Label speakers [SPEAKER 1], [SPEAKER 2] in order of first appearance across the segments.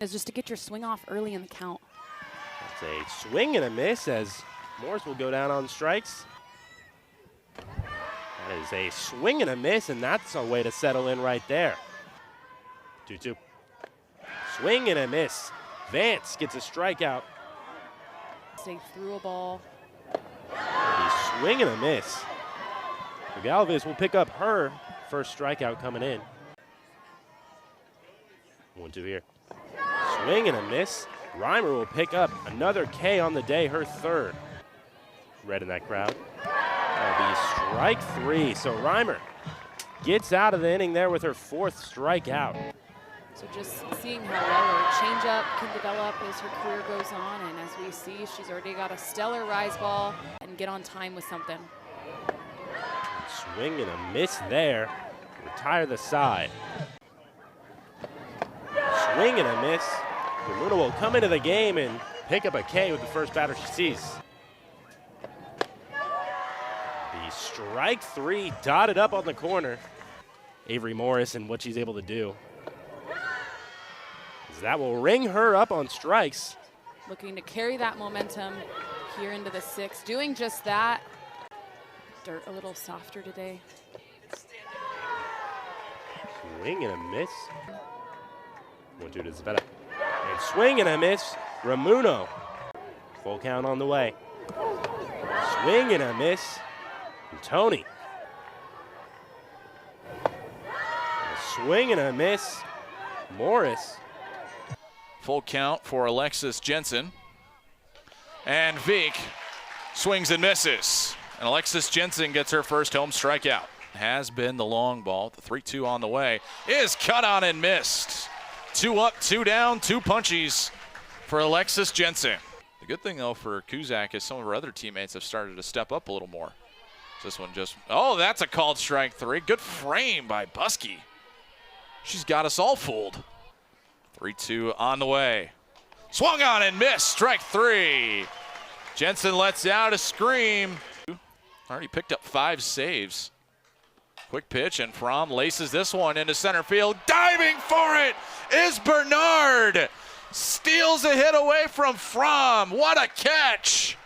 [SPEAKER 1] is just to get your swing off early in the count.
[SPEAKER 2] That's a swing and a miss as Morris will go down on strikes. That is a swing and a miss, and that's a way to settle in right there. 2-2. Swing and a miss. Vance gets a strikeout.
[SPEAKER 1] Stay through a ball.
[SPEAKER 2] A swing and a miss. Galvez will pick up her first strikeout coming in. 1-2 here. Swing and a miss. Reimer will pick up another K on the day, her third. Red in that crowd. That'll be strike 3. So Reimer gets out of the inning there with her 4th strikeout.
[SPEAKER 1] So just seeing how well her changeup can develop as her career goes on, and as we see, she's already got a stellar rise ball and get on time with something.
[SPEAKER 2] Swing and a miss there. Retire the side. Swing and a miss. Luna will come into the game and pick up a K with the first batter she sees. The strike 3 dotted up on the corner. Avery Morris and what she's able to do. That will ring her up on strikes.
[SPEAKER 1] Looking to carry that momentum here into the 6th. Doing just that. Dirt a little softer today.
[SPEAKER 2] Swing and a miss. 1-2 to Zabetta. And swing and a miss. Ramuno. Full count on the way. Swing and a miss. And Tony. A swing and a miss. Morris.
[SPEAKER 3] Full count for Alexis Jensen. And Veek swings and misses. And Alexis Jensen gets her first home strikeout. Has been the long ball. The 3-2 on the way is cut on and missed. 2 up, 2 down, 2 punchies for Alexis Jensen. The good thing, though, for Kuzak is some of her other teammates have started to step up a little more. This one just, oh, that's a called strike 3. Good frame by Buskey. She's got us all fooled. 3-2 on the way. Swung on and missed, strike 3. Jensen lets out a scream. Already picked up 5 saves. Quick pitch, and Fromm laces this one into center field. Diving for it is Bernard. Steals a hit away from Fromm. What a catch.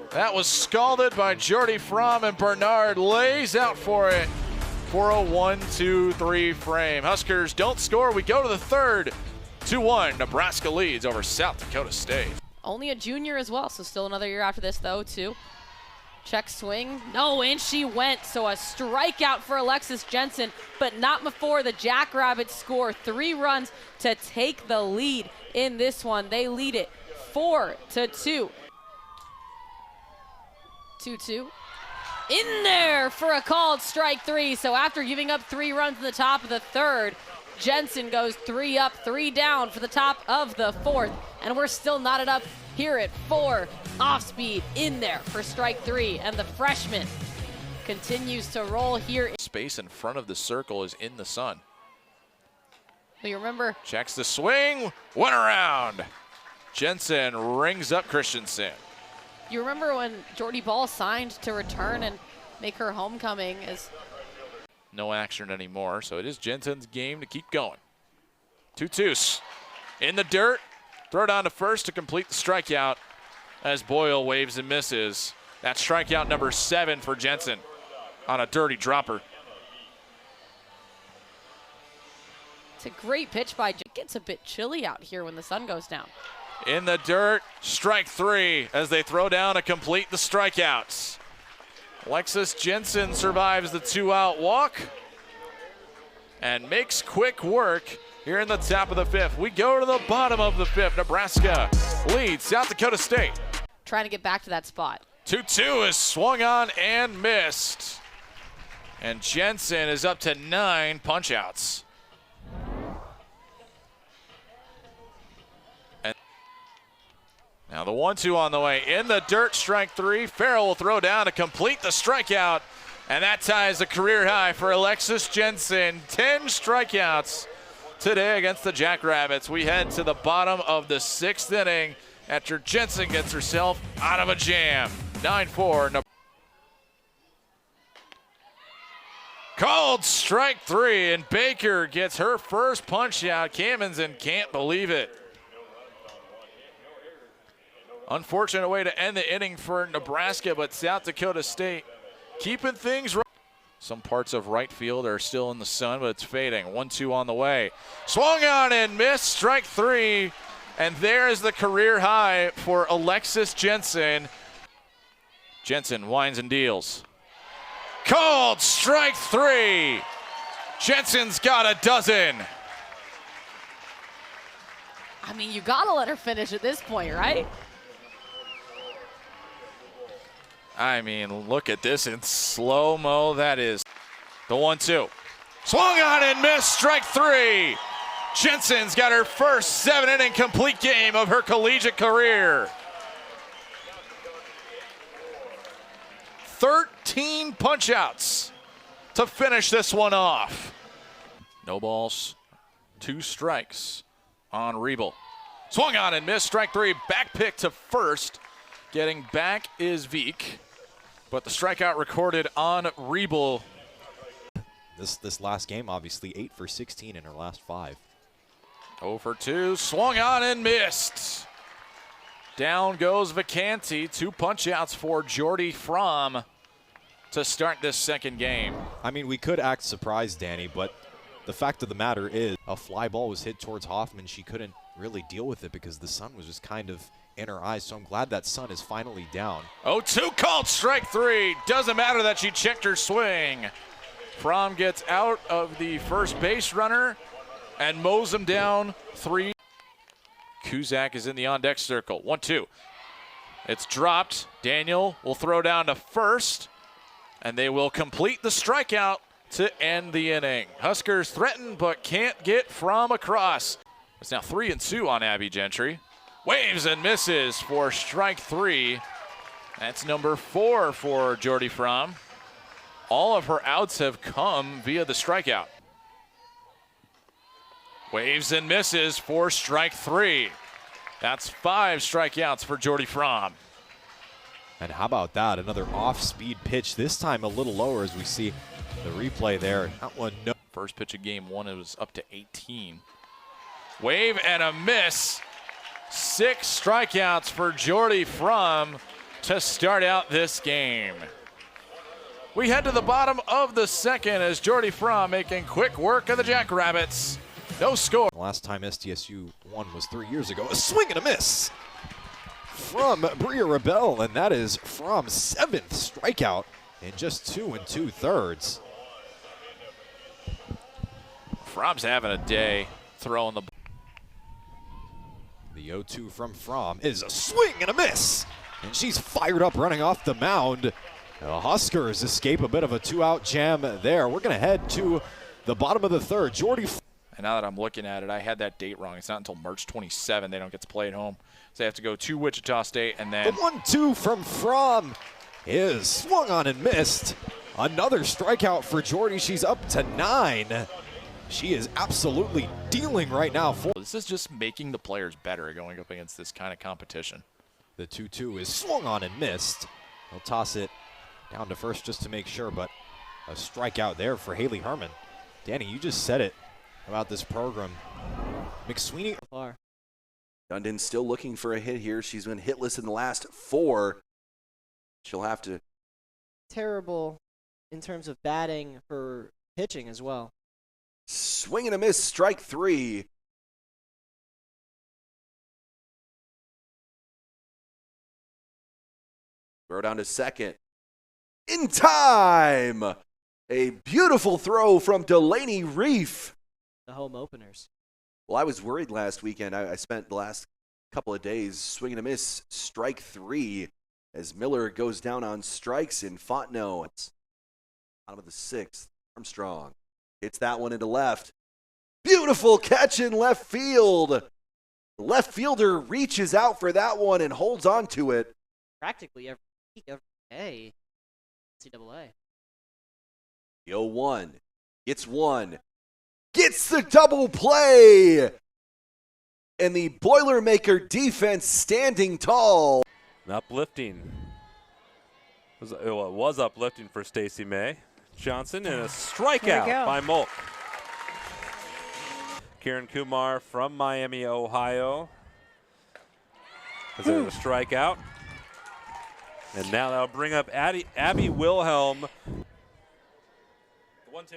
[SPEAKER 3] That was scalded by Jordy Fromm, and Bernard lays out for it for a 1-2-3 frame. Huskers don't score. We go to the 3rd. 2-1. Nebraska leads over South Dakota State.
[SPEAKER 1] Only a junior as well, so still another year after this, though, too. Check swing. No, and she went. So a strikeout for Alexis Jensen, but not before the Jackrabbits score 3 runs to take the lead in this one. They lead it 4-2. 2-2. In there for a called strike 3. So after giving up 3 runs in the top of the 3rd, Jensen goes 3 up, 3 down for the top of the 4th. And we're still knotted up here at 4. Off speed in there for strike 3. And the freshman continues to roll here.
[SPEAKER 3] Space in front of the circle is in the sun.
[SPEAKER 1] You remember?
[SPEAKER 3] Checks the swing, went around. Jensen rings up Christensen.
[SPEAKER 1] You remember when Jordy Ball signed to return and make her homecoming?
[SPEAKER 3] No action anymore, so it is Jensen's game to keep going. 2-2 in the dirt. Throw down to first to complete the strikeout as Boyle waves and misses. That's strikeout number 7 for Jensen on a dirty dropper.
[SPEAKER 1] It's a great pitch by. It gets a bit chilly out here when the sun goes down.
[SPEAKER 3] In the dirt, strike 3 as they throw down to complete the strikeouts. Alexis Jensen survives the 2-out walk and makes quick work here in the top of the 5th. We go to the bottom of the 5th. Nebraska leads South Dakota State.
[SPEAKER 1] Trying to get back to that spot.
[SPEAKER 3] 2-2 is swung on and missed. And Jensen is up to 9 punch-outs. Now the 1-2 on the way. In the dirt, strike 3. Farrell will throw down to complete the strikeout. And that ties a career high for Alexis Jensen. 10 strikeouts today against the Jackrabbits. We head to the bottom of the 6th inning after Jensen gets herself out of a jam. 9-4. Called strike 3, and Baker gets her first punch out. Camenzind can't believe it. Unfortunate way to end the inning for Nebraska, but South Dakota State keeping things right. Some parts of right field are still in the sun, but it's fading. 1-2 on the way. Swung on and missed, strike 3. And there is the career high for Alexis Jensen. Jensen winds and deals. Called strike 3. Jensen's got a dozen.
[SPEAKER 1] I mean, you gotta let her finish at this point, right?
[SPEAKER 3] I mean, look at this in slow-mo. That is the 1-2. Swung on and missed, strike 3. Jensen's got her first 7-inning complete game of her collegiate career. 13 punch-outs to finish this one off. No balls, 2 strikes on Riebel. Swung on and missed, strike 3. Back pick to first. Getting back is Veek, but the strikeout recorded on Riebel.
[SPEAKER 4] This last game, obviously 8 for 16 in her last 5.
[SPEAKER 3] 0 for 2, swung on and missed. Down goes Vacanti. 2 punch-outs for Jordy Fromm to start this second game.
[SPEAKER 4] I mean, we could act surprised, Danny, but the fact of the matter is a fly ball was hit towards Hoffman. She couldn't really deal with it because the sun was just kind of in her eyes, so I'm glad that sun is finally down.
[SPEAKER 3] 0-2 called strike 3. Doesn't matter that she checked her swing. Fromm gets out of the first base runner and mows him down 3. Kuzak is in the on-deck circle. 1-2. It's dropped. Daniel will throw down to first, and they will complete the strikeout to end the inning. Huskers threaten but can't get Fromm across. It's now 3-2 on Abby Gentry. Waves and misses for strike 3. That's number 4 for Jordy Fromm. All of her outs have come via the strikeout. Waves and misses for strike 3. That's 5 strikeouts for Jordy Fromm.
[SPEAKER 4] And how about that? Another off-speed pitch, this time a little lower as we see the replay there. That one, no.
[SPEAKER 3] First pitch of game 1, it was up to 18. Wave and a miss. 6 strikeouts for Jordy Fromm to start out this game. We head to the bottom of the second as Jordy Fromm making quick work of the Jackrabbits. No score.
[SPEAKER 4] Last time SDSU won was 3 years ago. A swing and a miss from Bria Rebel, and that is Fromm's 7th strikeout in just 2 2/3.
[SPEAKER 3] Fromm's having a day throwing the.
[SPEAKER 4] The 0-2 from Fromm is a swing and a miss, and she's fired up running off the mound. The Huskers escape a bit of a 2-out jam there. We're going to head to the bottom of the third. Jordy.
[SPEAKER 3] And now that I'm looking at it, I had that date wrong. It's not until March 27 they don't get to play at home. So they have to go to Wichita State and then.
[SPEAKER 4] The 1-2 from Fromm is swung on and missed. Another strikeout for Jordy. She's up to 9. She is absolutely dealing right now.
[SPEAKER 3] This is just making the players better going up against this kind of competition.
[SPEAKER 4] The 2-2 is swung on and missed. They'll toss it down to first just to make sure, but a strikeout there for Haley Herman. Danny, you just said it about this program. McSweeney.
[SPEAKER 5] Dundon still looking for a hit here. She's been hitless in the last 4. She'll have to.
[SPEAKER 6] Terrible in terms of batting for pitching as well.
[SPEAKER 5] Swing and a miss, strike 3. Throw down to second. In time! A beautiful throw from Delaney Reef.
[SPEAKER 6] The home openers.
[SPEAKER 5] Well, I was worried last weekend. I spent the last couple of days swing and a miss, strike 3, as Miller goes down on strikes in Fontenot. Bottom of the 6th, Armstrong hits that one into left. Beautiful catch in left field. The left fielder reaches out for that one and holds on to it.
[SPEAKER 6] Practically every week, every day. NCAA.
[SPEAKER 5] The 0-1 gets one. Gets the double play. And the Boilermaker defense standing tall.
[SPEAKER 7] Uplifting. It was uplifting for Stacey May Johnson and a strikeout by Molk. Kieran Kumar from Miami, Ohio. Is there a strikeout? And now that'll bring up Abby Wilhelm. 1-2.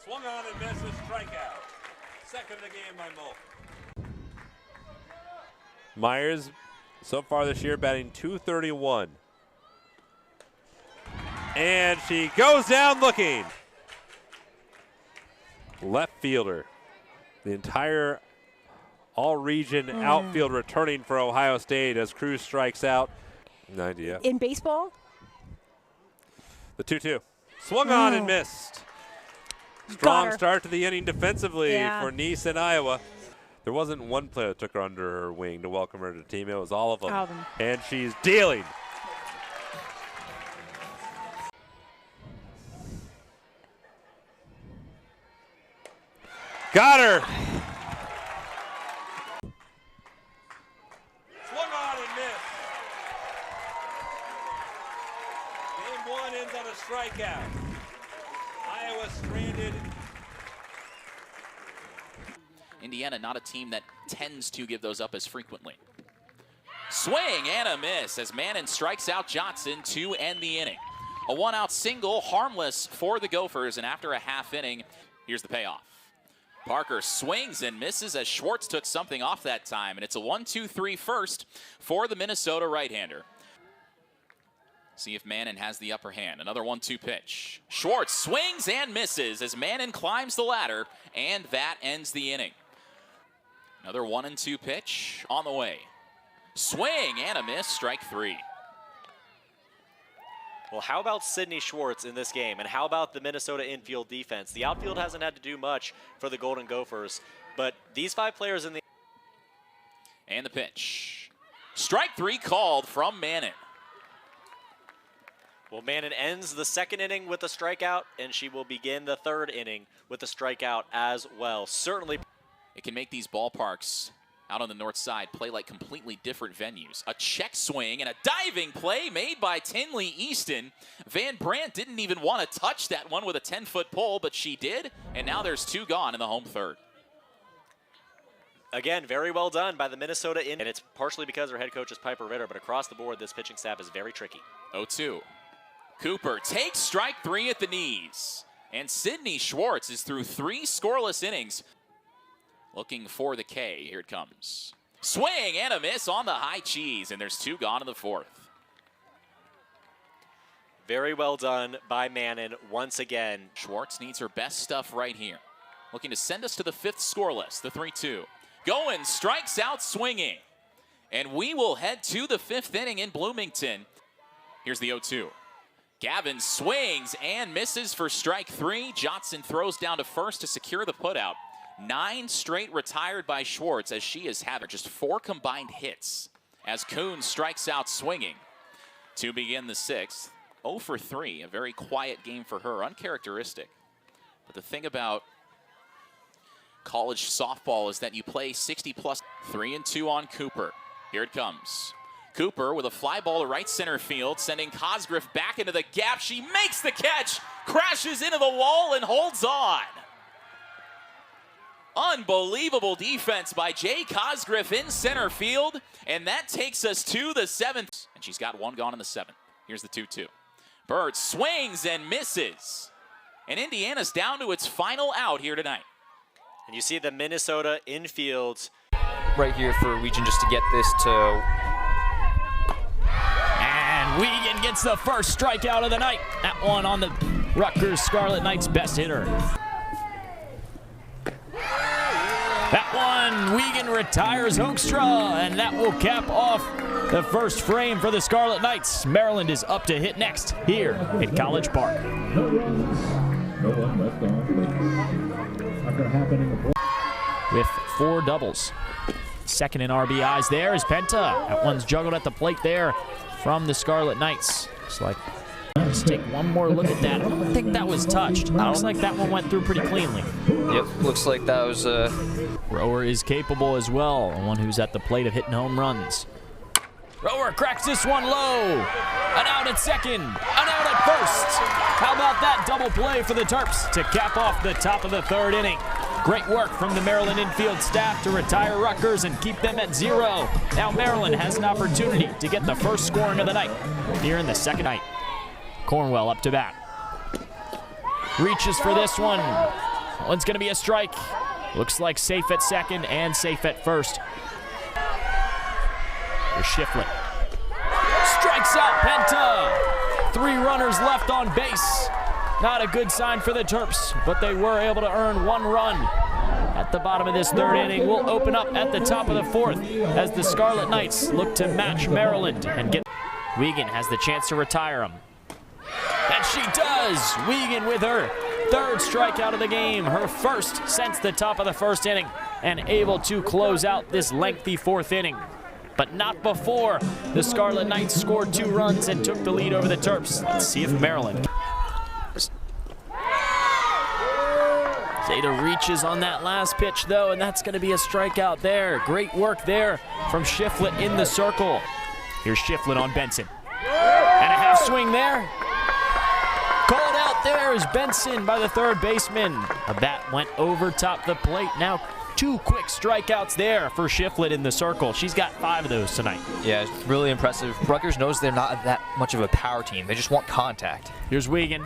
[SPEAKER 7] Swung on and misses, strikeout. Second of the game by Molk. Myers, so far this year, batting .231. And she goes down looking. Left fielder. The entire all-region outfield returning for Ohio State as Cruz strikes out. No idea.
[SPEAKER 8] In baseball?
[SPEAKER 7] The 2-2. Swung on and missed. Strong start to the inning defensively for Nice and Iowa. There wasn't one player that took her under her wing to welcome her to the team. It was all of them. And she's dealing. Got her. Swung on and missed. Game one ends on a strikeout. Iowa stranded.
[SPEAKER 9] Indiana, not a team that tends to give those up as frequently. Swing and a miss as Mannon strikes out Johnson to end the inning. A one-out single, harmless for the Gophers, and after a half inning, here's the payoff. Parker swings and misses as Schwartz took something off that time, and it's a 1-2-3 first for the Minnesota right-hander. See if Mannon has the upper hand. Another 1-2 pitch. Schwartz swings and misses as Mannon climbs the ladder, and that ends the inning. Another 1-2 pitch on the way. Swing and a miss, strike three.
[SPEAKER 10] Well, how about Sydney Schwartz in this game? And how about the Minnesota infield defense? The outfield hasn't had to do much for the Golden Gophers, but these five players in the...
[SPEAKER 9] And the pitch. Strike three called from Mannon.
[SPEAKER 10] Well, Mannon ends the second inning with a strikeout, and she will begin the third inning with a strikeout as well. Certainly.
[SPEAKER 9] It can make these ballparks out on the north side play like completely different venues. A check swing and a diving play made by Tinley Easton. Van Brandt didn't even want to touch that one with a 10-foot pole, but she did, and now there's two gone in the home third.
[SPEAKER 10] Again, very well done by the Minnesota and it's partially because their head coach is Piper Ritter, but across the board, this pitching staff is very tricky.
[SPEAKER 9] 0-2. Cooper takes strike three at the knees, and Sydney Schwartz is through 3 scoreless innings. Looking for the K. Here it comes. Swing and a miss on the high cheese, and there's two gone in the fourth.
[SPEAKER 10] Very well done by Mannon once again.
[SPEAKER 9] Schwartz needs her best stuff right here. Looking to send us to the 5th scoreless, the 3-2. Going, strikes out swinging. And we will head to the 5th inning in Bloomington. Here's the 0-2. Gavin swings and misses for strike three. Johnson throws down to first to secure the putout. 9 straight retired by Schwartz as she has had just 4 combined hits as Kuhn strikes out swinging to begin the 6th. 0 for 3, a very quiet game for her, uncharacteristic. But the thing about college softball is that you play 60+. 3-2 on Cooper. Here it comes. Cooper with a fly ball to right center field, sending Cosgriff back into the gap. She makes the catch, crashes into the wall, and holds on. Unbelievable defense by Jay Cosgriff in center field, and that takes us to the 7th. And she's got 1 gone in the 7th. Here's the 2-2. Bird swings and misses. And Indiana's down to its final out here tonight.
[SPEAKER 10] And you see the Minnesota infield.
[SPEAKER 11] Right here for Region just to get this to...
[SPEAKER 12] And Wiegand gets the first strikeout of the night. That one on the Rutgers Scarlet Knights' best hitter. That one, Wiegand retires Hoekstra, and that will cap off the first frame for the Scarlet Knights. Maryland is up to hit next here at College Park. With 4 doubles. Second in RBIs there is Penta. That one's juggled at the plate there from the Scarlet Knights. Looks like, let's take one more look at that. I don't think that was touched. Looks like that one went through pretty cleanly.
[SPEAKER 11] Yep, looks like that was...
[SPEAKER 12] Rower is capable as well, one who's at the plate of hitting home runs. Rower cracks this one low. An out at second, an out at first. How about that double play for the Terps to cap off the top of the third inning? Great work from the Maryland infield staff to retire Rutgers and keep them at 0. Now Maryland has an opportunity to get the first scoring of the night here in the second night. Cornwell up to bat. Reaches for this one. One's going to be a strike. Looks like safe at second and safe at first. Here's Shiflett. Strikes out Penta. 3 runners left on base. Not a good sign for the Terps, but they were able to earn 1 run. At the bottom of this third inning, we'll open up at the top of the fourth as the Scarlet Knights look to match Maryland and get. Wiegand has the chance to retire him. And she does! Wiegand with her 3rd strikeout of the game, her first since the top of the first inning, and able to close out this lengthy 4th inning. But not before the Scarlet Knights scored 2 runs and took the lead over the Terps. Let's see if Maryland. Zeta reaches on that last pitch, though, and that's going to be a strikeout there. Great work there from Shiflett in the circle. Here's Shiflett on Benson. And a half swing there. Called out there is Benson by the 3rd baseman. A bat went over top the plate. Now 2 quick strikeouts there for Shiflett in the circle. She's got 5 of those tonight.
[SPEAKER 11] Yeah, it's really impressive. Rutgers knows they're not that much of a power team. They just want contact.
[SPEAKER 12] Here's Wiegand.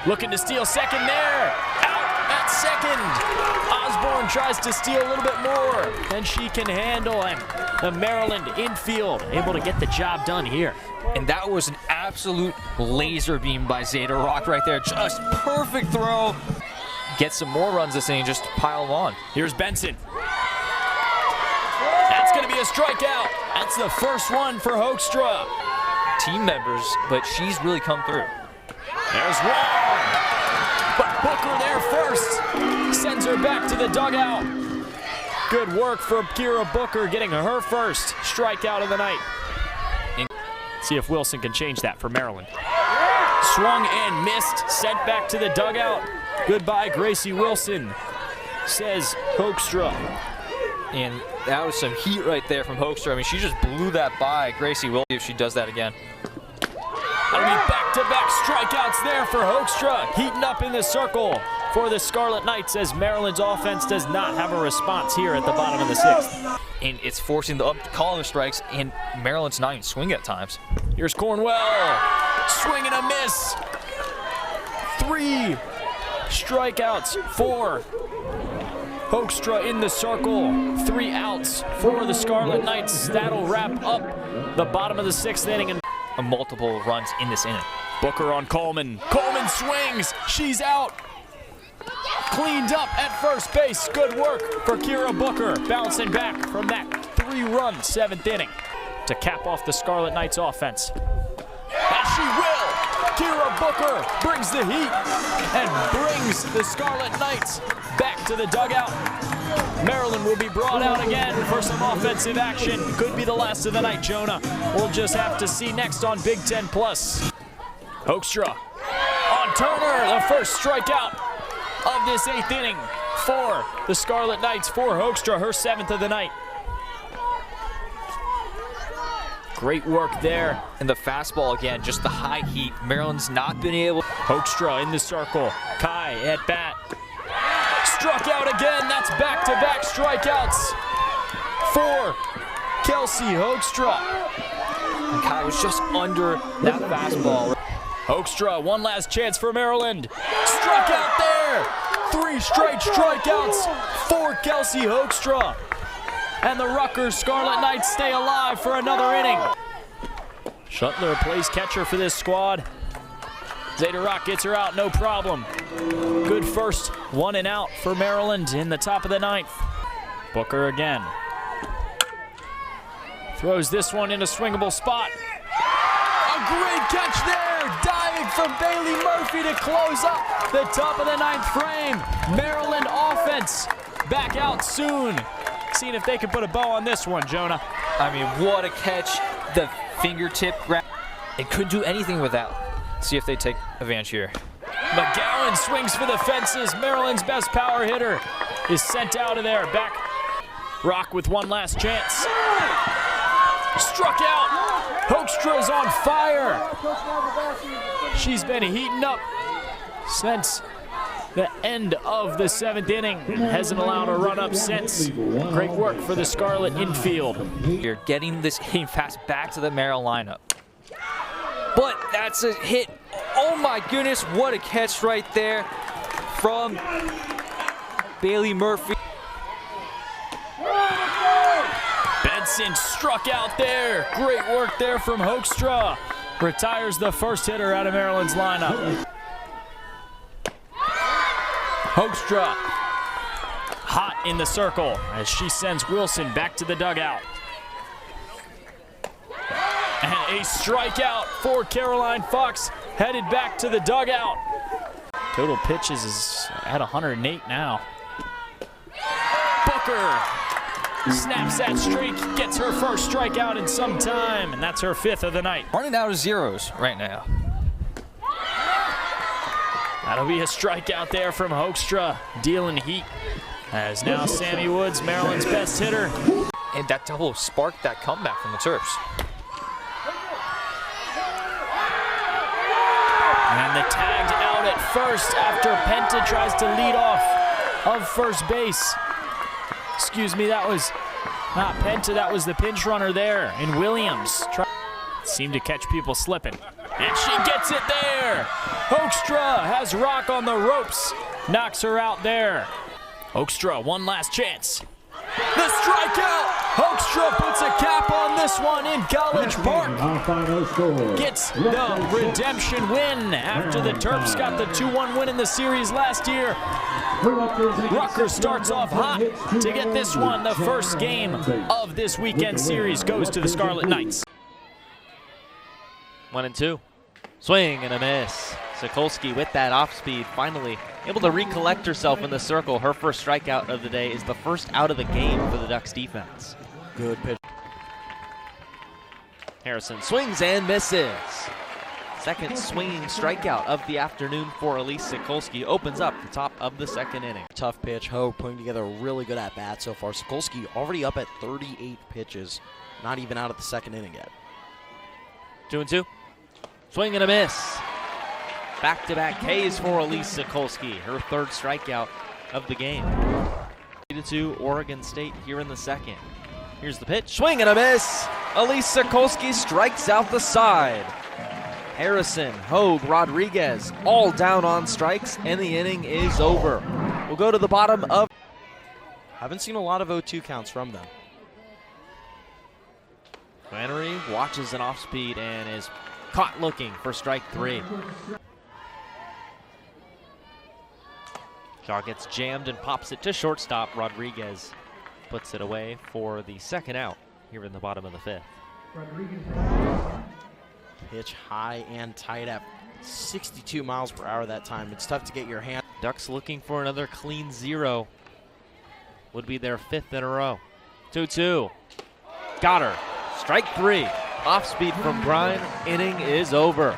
[SPEAKER 12] Looking to steal second there. Out at second. Osborne tries to steal a little bit more than she can handle, and the Maryland infield able to get the job done here.
[SPEAKER 11] And that was an absolute laser beam by Zeta Rock right there. Just perfect throw. Get some more runs this inning, just pile them on.
[SPEAKER 12] Here's Benson. That's going to be a strikeout. That's the first one for Hoekstra.
[SPEAKER 11] Team members, but she's really come through.
[SPEAKER 12] There's one. But Booker there first. Sends her back to the dugout. Good work for Kira Booker getting her first strikeout of the night. See if Wilson can change that for Maryland. Swung and missed, sent back to the dugout. Goodbye, Gracie Wilson, says Hoekstra.
[SPEAKER 11] And that was some heat right there from Hoekstra. I mean, she just blew that by Gracie Wilson if she does that again.
[SPEAKER 12] That'll be back-to-back strikeouts there for Hoekstra. Heating up in the circle for the Scarlet Knights as Maryland's offense does not have a response here at the bottom of the 6th.
[SPEAKER 11] And it's forcing the calling of strikes, and Maryland's not even swinging at times.
[SPEAKER 12] Here's Cornwell. Swing and a miss. 3 strikeouts for Hoekstra in the circle. 3 outs for the Scarlet Knights. That'll wrap up the bottom of the 6th inning. And
[SPEAKER 11] multiple runs in this inning.
[SPEAKER 12] Booker on Coleman. Coleman swings. She's out. Cleaned up at first base. Good work for Kira Booker. Bouncing back from that 3-run 7th inning to cap off the Scarlet Knights offense. And she will. Kira Booker brings the heat and brings the Scarlet Knights back to the dugout. Maryland will be brought out again for some offensive action. Could be the last of the night, Jonah. We'll just have to see next on Big Ten Plus. Hoekstra on Turner, the first strikeout of this 8th inning for the Scarlet Knights. For Hoekstra, her 7th of the night. Great work there.
[SPEAKER 11] And the fastball again, just the high heat. Maryland's not been able.
[SPEAKER 12] Hoekstra in the circle. Kai at bat. Struck out again. That's back-to-back strikeouts for Kelsey Hoekstra.
[SPEAKER 11] And Kai was just under that fastball.
[SPEAKER 12] Hoekstra, one last chance for Maryland. Struck out there. 3 straight strikeouts for Kelsey Hoekstra. And the Rutgers Scarlet Knights stay alive for another inning. Shuttler plays catcher for this squad. Zeta Rock gets her out, no problem. Good first 1 and out for Maryland in the top of the 9th. Booker again. Throws this one in a swingable spot. A great catch there. Diving from Bailey Murphy to close up the top of the 9th frame. Maryland offense back out soon. Seeing if they can put a bow on this one, Jonah.
[SPEAKER 11] I mean, what a catch. The fingertip grab. It couldn't do anything with that. See if they take advantage here.
[SPEAKER 12] McGowan swings for the fences. Maryland's best power hitter is sent out of there. Back. Rock with one last chance. Struck out. Hoekstra's on fire. She's been heating up since the end of the 7th inning. Hasn't allowed a run up since. Great work for the Scarlet infield.
[SPEAKER 11] You're getting this game fast back to the Merrill lineup. But that's a hit. Oh my goodness, what a catch right there from Bailey Murphy.
[SPEAKER 12] Benson struck out there. Great work there from Hoekstra. Retires the first hitter out of Maryland's lineup. Hoekstra hot in the circle as she sends Wilson back to the dugout. And a strikeout for Caroline Fox, headed back to the dugout. Total pitches is at 108 now. Booker snaps that streak, gets her first strikeout in some time, and that's her 5th of the night.
[SPEAKER 11] Running out of zeros right now.
[SPEAKER 12] That'll be a strikeout there from Hoekstra, dealing heat. As now Sammy Woods, Maryland's best hitter.
[SPEAKER 11] And that double sparked that comeback from the Terps.
[SPEAKER 12] And the tagged out at first after Penta tries to lead off of first base. Excuse me, that was not Penta, that was the pinch runner there in Williams. Seemed to catch people slipping. And she gets it there. Hoekstra has Rock on the ropes. Knocks her out there. Hoekstra, one last chance. The strikeout! Hoekstra puts a cap on this one in College Park. Gets the redemption win after the Terps got the 2-1 win in the series last year. Rutgers starts off hot to get this one. The first game of this weekend series goes to the Scarlet Knights.
[SPEAKER 8] 1-2. Swing and a miss. Sokolski with that off speed, finally able to recollect herself in the circle. Her first strikeout of the day is the first out of the game for the Ducks defense. Good pitch. Harrison swings and misses. Second swinging strikeout of the afternoon for Elise Sokolski opens up the top of the 2nd inning.
[SPEAKER 6] Tough pitch. Ho putting together a really good at-bat so far. Sokolski already up at 38 pitches. Not even out of the 2nd inning yet.
[SPEAKER 8] 2-2. Swing and a miss. Back-to-back Ks for Elise Sokolski, her 3rd strikeout of the game. 3-2 Oregon State here in the 2nd. Here's the pitch. Swing and a miss. Elise Sokolski strikes out the side. Harrison, Hogue, Rodriguez, all down on strikes, and the inning is over. We'll go to the bottom of.
[SPEAKER 6] Haven't seen a lot of 0-2 counts from them.
[SPEAKER 8] Flannery watches an off-speed and is caught looking for strike 3. Shaw gets jammed and pops it to shortstop. Rodriguez puts it away for the 2nd out here in the bottom of the 5th.
[SPEAKER 6] Pitch high and tight at 62 miles per hour that time. It's tough to get your hand.
[SPEAKER 8] Ducks looking for another clean 0. Would be their 5th in a row. 2-2. Got her. Strike 3. Off speed from Brine. Inning is over.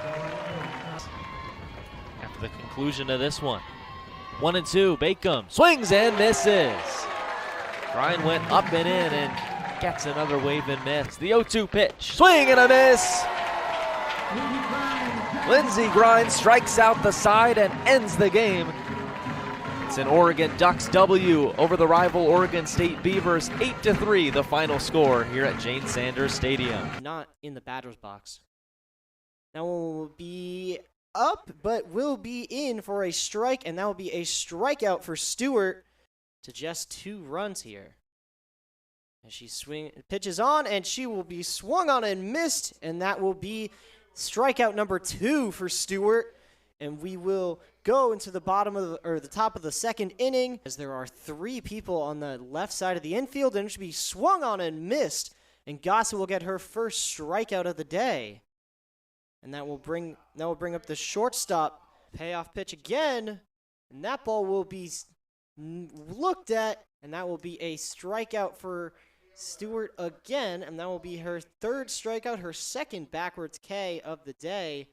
[SPEAKER 8] After the conclusion of this one. 1-2. Bacom swings and misses. Brine went up and in and gets another wave and miss. The 0-2 pitch. Swing and a miss. Lindsey Grind strikes out the side and ends the game. It's an Oregon Ducks W over the rival Oregon State Beavers. 8-3 the final score here at Jane Sanders Stadium.
[SPEAKER 6] Not in the batter's box. Now we'll be up, but will be in for a strike, and that will be a strikeout for Stewart to just 2 runs here. And she pitches on, and she will be swung on and missed, and that will be strikeout number 2 for Stewart. And we will go into the bottom of the top of the 2nd inning, as there are 3 people on the left side of the infield, and it should be swung on and missed. And Gossett will get her first strikeout of the day. And that will bring up the shortstop. Payoff pitch again, and that ball will be looked at, and that will be a strikeout for Stewart again, and that will be her 3rd strikeout, her 2nd backwards K of the day.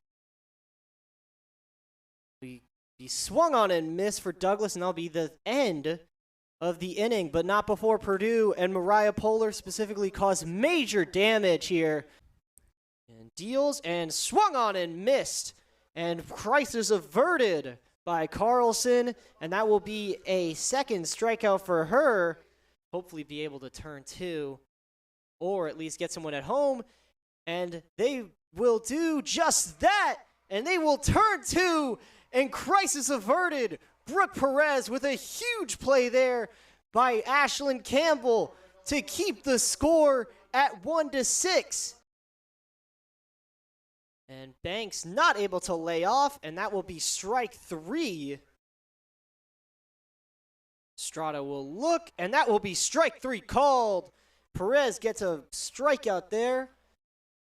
[SPEAKER 6] Be swung on and missed for Douglas, and that'll be the end of the inning, but not before Purdue and Mariah Poehler specifically caused major damage here. And deals and swung on and missed. And crisis averted by Carlson. And that will be a second strikeout for her. Hopefully be able to turn 2 or at least get someone at home. And they will do just that. And they will turn 2 and crisis averted. Brooke Perez with a huge play there by Ashlyn Campbell to keep the score at 1-6. And Banks not able to lay off, and that will be strike 3. Strada will look, and that will be strike 3 called. Perez gets a strikeout there,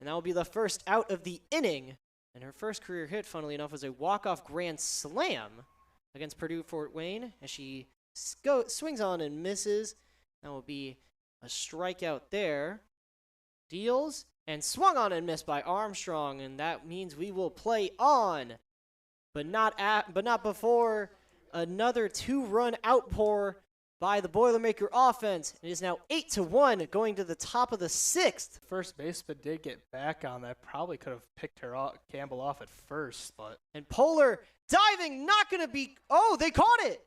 [SPEAKER 6] and that will be the first out of the inning. And her first career hit, funnily enough, was a walk-off grand slam against Purdue Fort Wayne as she swings on and misses. That will be a strikeout there. Deals and swung on and missed by Armstrong, and that means we will play on, but not before another 2-run outpour by the Boilermaker offense. It is now 8-1 going to the top of the 6th.
[SPEAKER 13] First baseman did get back on that. Probably could have picked her off, Campbell off at first, but
[SPEAKER 6] and Polar diving, not going to be. Oh, they caught it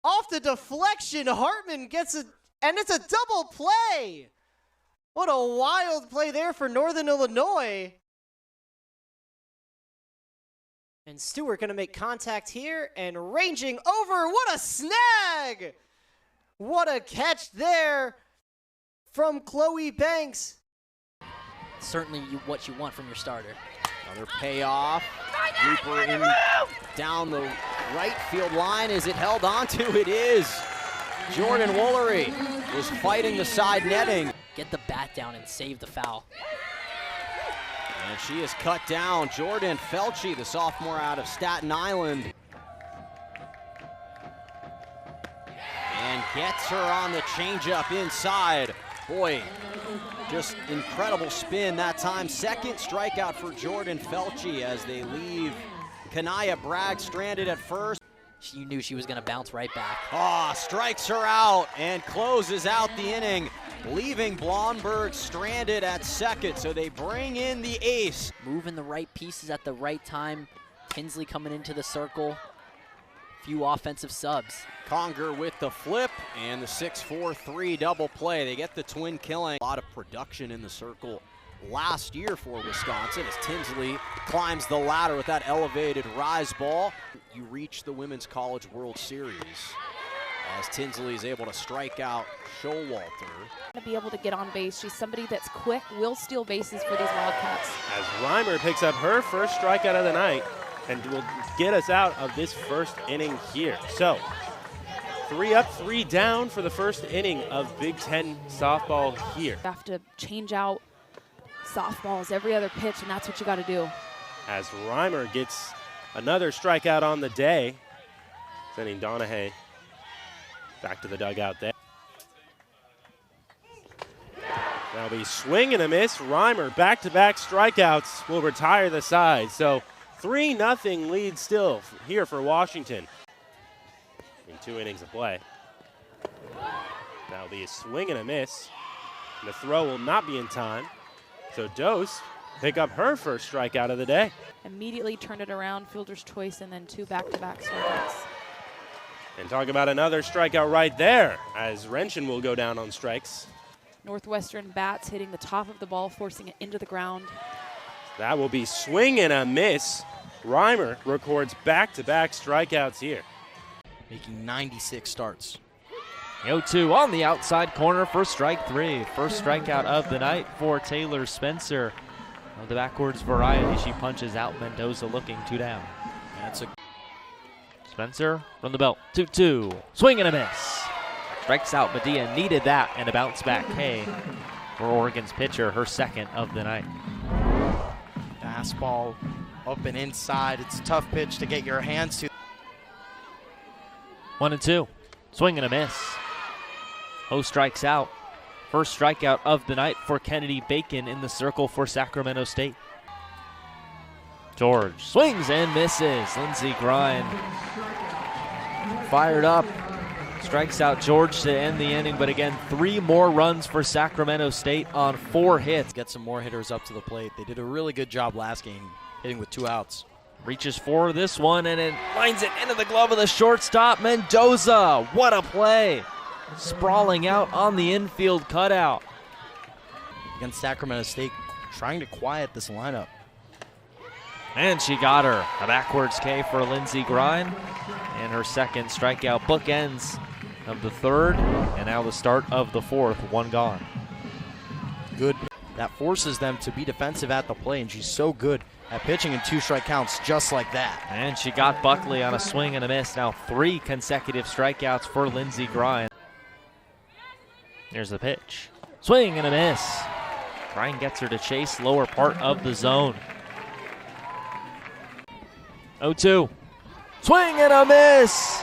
[SPEAKER 6] off the deflection. Hartman gets it, and it's a double play. What a wild play there for Northern Illinois. And Stewart going to make contact here and ranging over. What a snag! What a catch there from Chloe Banks.
[SPEAKER 14] Certainly what you want from your starter.
[SPEAKER 15] Another payoff. Looper in down the right field line. Is it held onto? It is. Jordan Woolery was fighting the side netting.
[SPEAKER 14] Get the bat down and save the foul.
[SPEAKER 15] And she is cut down. Jordan Felci, the sophomore out of Staten Island. And gets her on the changeup inside. Boy, just incredible spin that time. Second strikeout for Jordan Felci as they leave Kanaya Bragg stranded at first.
[SPEAKER 14] You knew she was going to bounce right back.
[SPEAKER 15] Strikes her out and closes out the inning, leaving Blomberg stranded at second. So they bring in the ace.
[SPEAKER 14] Moving the right pieces at the right time. Tinsley coming into the circle. Few offensive subs.
[SPEAKER 15] Conger with the flip and the 6-4-3 double play. They get the twin killing. A lot of production in the circle last year for Wisconsin as Tinsley climbs the ladder with that elevated rise ball. You reach the Women's College World Series as Tinsley is able to strike out Showalter.
[SPEAKER 16] To be able to get on base. She's somebody that's quick, will steal bases for these Wildcats.
[SPEAKER 2] As Reimer picks up her first strikeout of the night and will get us out of this first inning here. So 3 up, 3 down for the first inning of Big Ten softball here.
[SPEAKER 16] You have to change out softballs every other pitch, and that's what you got to do.
[SPEAKER 2] As Reimer gets another strikeout on the day, sending Donahue back to the dugout there. That'll be swing and a miss. Reimer back-to-back strikeouts will retire the side. So 3-0 lead still here for Washington in 2 innings of play. That'll be a swing and a miss. The throw will not be in time. So Dose pick up her first strikeout of the day.
[SPEAKER 16] Immediately turned it around, fielder's choice, and then 2 back-to-back strikeouts.
[SPEAKER 2] And talk about another strikeout right there as Renshin will go down on strikes.
[SPEAKER 16] Northwestern bats hitting the top of the ball, forcing it into the ground.
[SPEAKER 2] That will be swing and a miss. Reimer records back-to-back strikeouts here.
[SPEAKER 15] Making 96 starts.
[SPEAKER 8] 0-2 on the outside corner for strike 3. First strikeout of the night for Taylor Spencer. Of the backwards variety, she punches out Mendoza looking 2 down.
[SPEAKER 15] That's a
[SPEAKER 8] Spencer from the belt, 2-2. Swing and a miss. Strikes out Medea, needed that, and a bounce back K for Oregon's pitcher, her second of the night.
[SPEAKER 17] Fastball up and inside. It's a tough pitch to get your hands to.
[SPEAKER 8] 1-2. Swing and a miss. Ho strikes out. First strikeout of the night for Kennedy Bacon in the circle for Sacramento State. George swings and misses. Lindsey Grind fired up strikes out George to end the inning, but again, 3 more runs for Sacramento State on 4 hits.
[SPEAKER 15] Get some more hitters up to the plate. They did a really good job last game, hitting with 2 outs.
[SPEAKER 8] Reaches for this one, and it lines it into the glove of the shortstop, Mendoza. What a play. Sprawling out on the infield cutout.
[SPEAKER 15] Against Sacramento State, trying to quiet this lineup.
[SPEAKER 8] And she got her. A backwards K for Lindsey Grind. And her second strikeout, bookends of the 3rd. And now the start of the 4th, 1 gone.
[SPEAKER 15] Good. That forces them to be defensive at the plate, and she's so good at pitching in 2 strike counts just like that.
[SPEAKER 8] And she got Buckley on a swing and a miss. Now 3 consecutive strikeouts for Lindsey Grind. Here's the pitch. Swing and a miss. Grind gets her to chase lower part of the zone. 0-2. Swing and a miss.